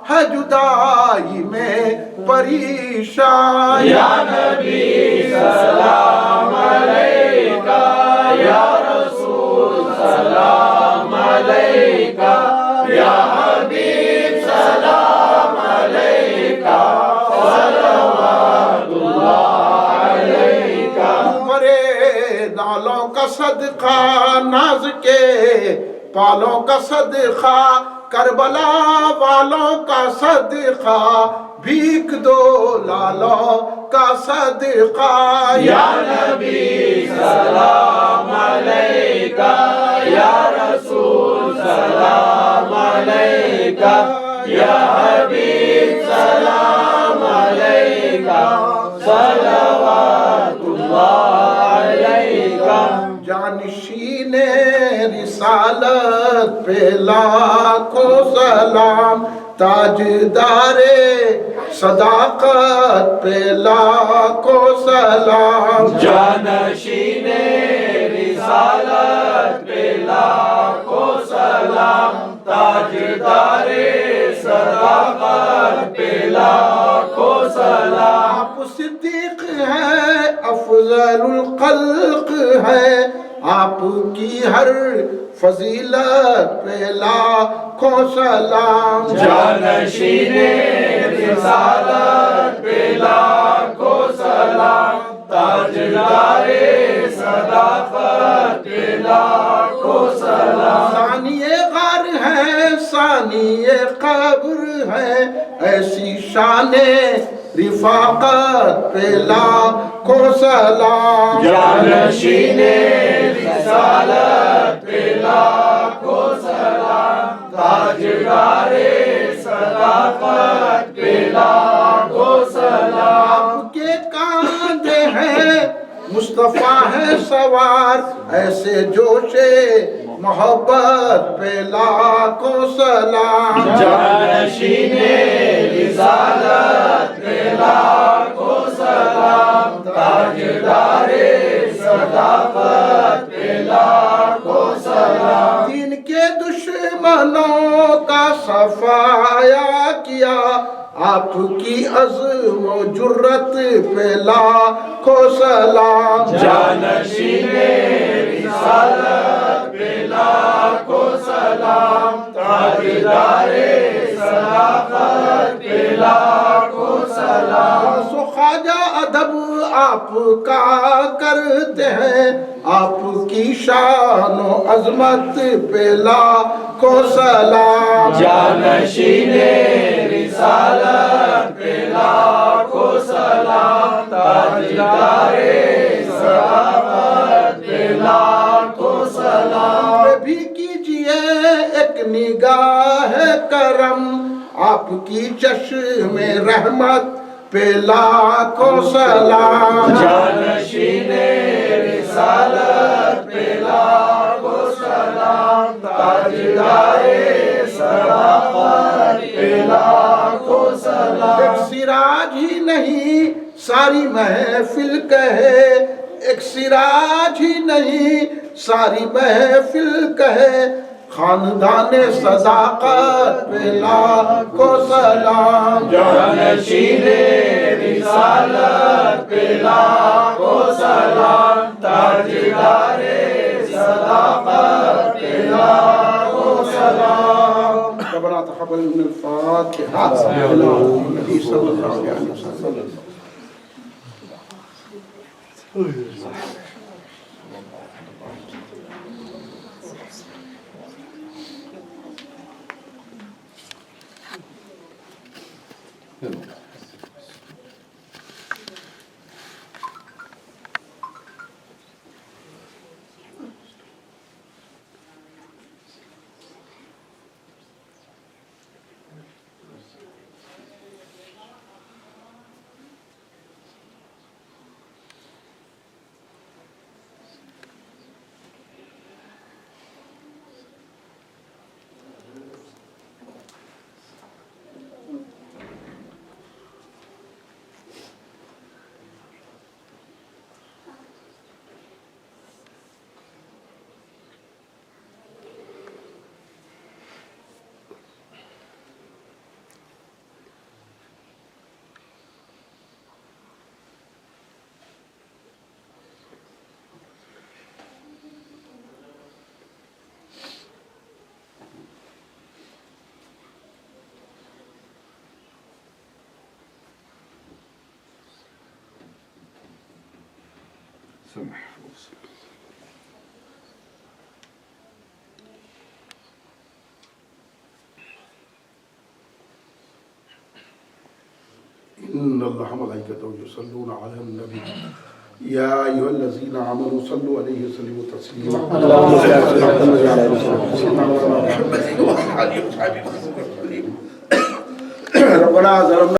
ہے جدائی میں پریشان. یا نبی سلام علیکہ، یا رسول سلام علیکہ، یا حبیب سلام علیکہ، صلوات اللہ علیکہ. تمہارے نالوں کا صدقہ، ناز کے پالوں کا صدقہ، کربلا والوں کا صدقہ، بھیک دو لالوں کا صدقہ. یا نبی سلام علیکہ، یا رسول سلام علیکہ، یا حبیب سلام علیکہ، صلوات اللہ علیکہ. جانشین رسالت پہ لاکھوں سلام، تاجدار صداقت پہ لاکھوں سلام. جانشین رسالت پہ لاکھوں سلام، تاجدار صداقت پہ لاکھوں سلام. آپ صدیق ہیں، افضل الخلق ہے، آپ کی ہر فضیلت پہ لاکھوں سلام جانشین رسالت پہ لاکھوں سلام تاجدار صداقت پہ لاکھوں سلام ثانی غار ہے ثانی قبر ہے ایسی شان رفاقت پہ لاکھوں سلام جانشین رسالت پہ لاکھوں سلام تاجدار صداقت پہ لاکھوں سلام آپ کے کاندھے ہیں مصطفیٰ ہے سوار ایسے جوش محبت پہ لاکھوں سلام جانشین رسالت پہ لاکھوں سلام تاجدار صداقت پہ لاکھوں سلام دین کے دشمنوں کا صفایا کیا آپ کی عزم و جرت پہ لاکھوں سلام جانشین رسالت پہ لاکھوں سلام تاجدار صداقت پہ لاکھوں سلام سو خواجہ ادب آپ کا کرتے ہیں آپ کی شان و عظمت پہ لاکھوں سلام جانشین رسالت پہ لاکھوں سلام تاجدار صداقت پہ لاکھوں سلام میں بھی کیجئے ایک نگاہ کرم آپ کی چشم رحمت پہ لاکھوں سلام جانشین رسالت پہ لاکھوں سلام تاجدار صداقت پہ لاکھوں سلام ایک سراج ہی نہیں ساری محفل کہے ایک سراج ہی نہیں ساری محفل کہے خاندان صداقت پہ لاکھوں سلام جانشین رسالت پہ لاکھوں سلام تاجدار صداقت پہ لاکھوں سلام ربنا تقبل من الفاتحة النبي صلى الله عليه وسلم إن الله وملائكته يصلون على النبي يا أيها الذين آمنوا صلوا عليه وسلموا تسليما اللهم صل على سيدنا محمد وعلى آله وصحبه وسلم ربنا ظلمنا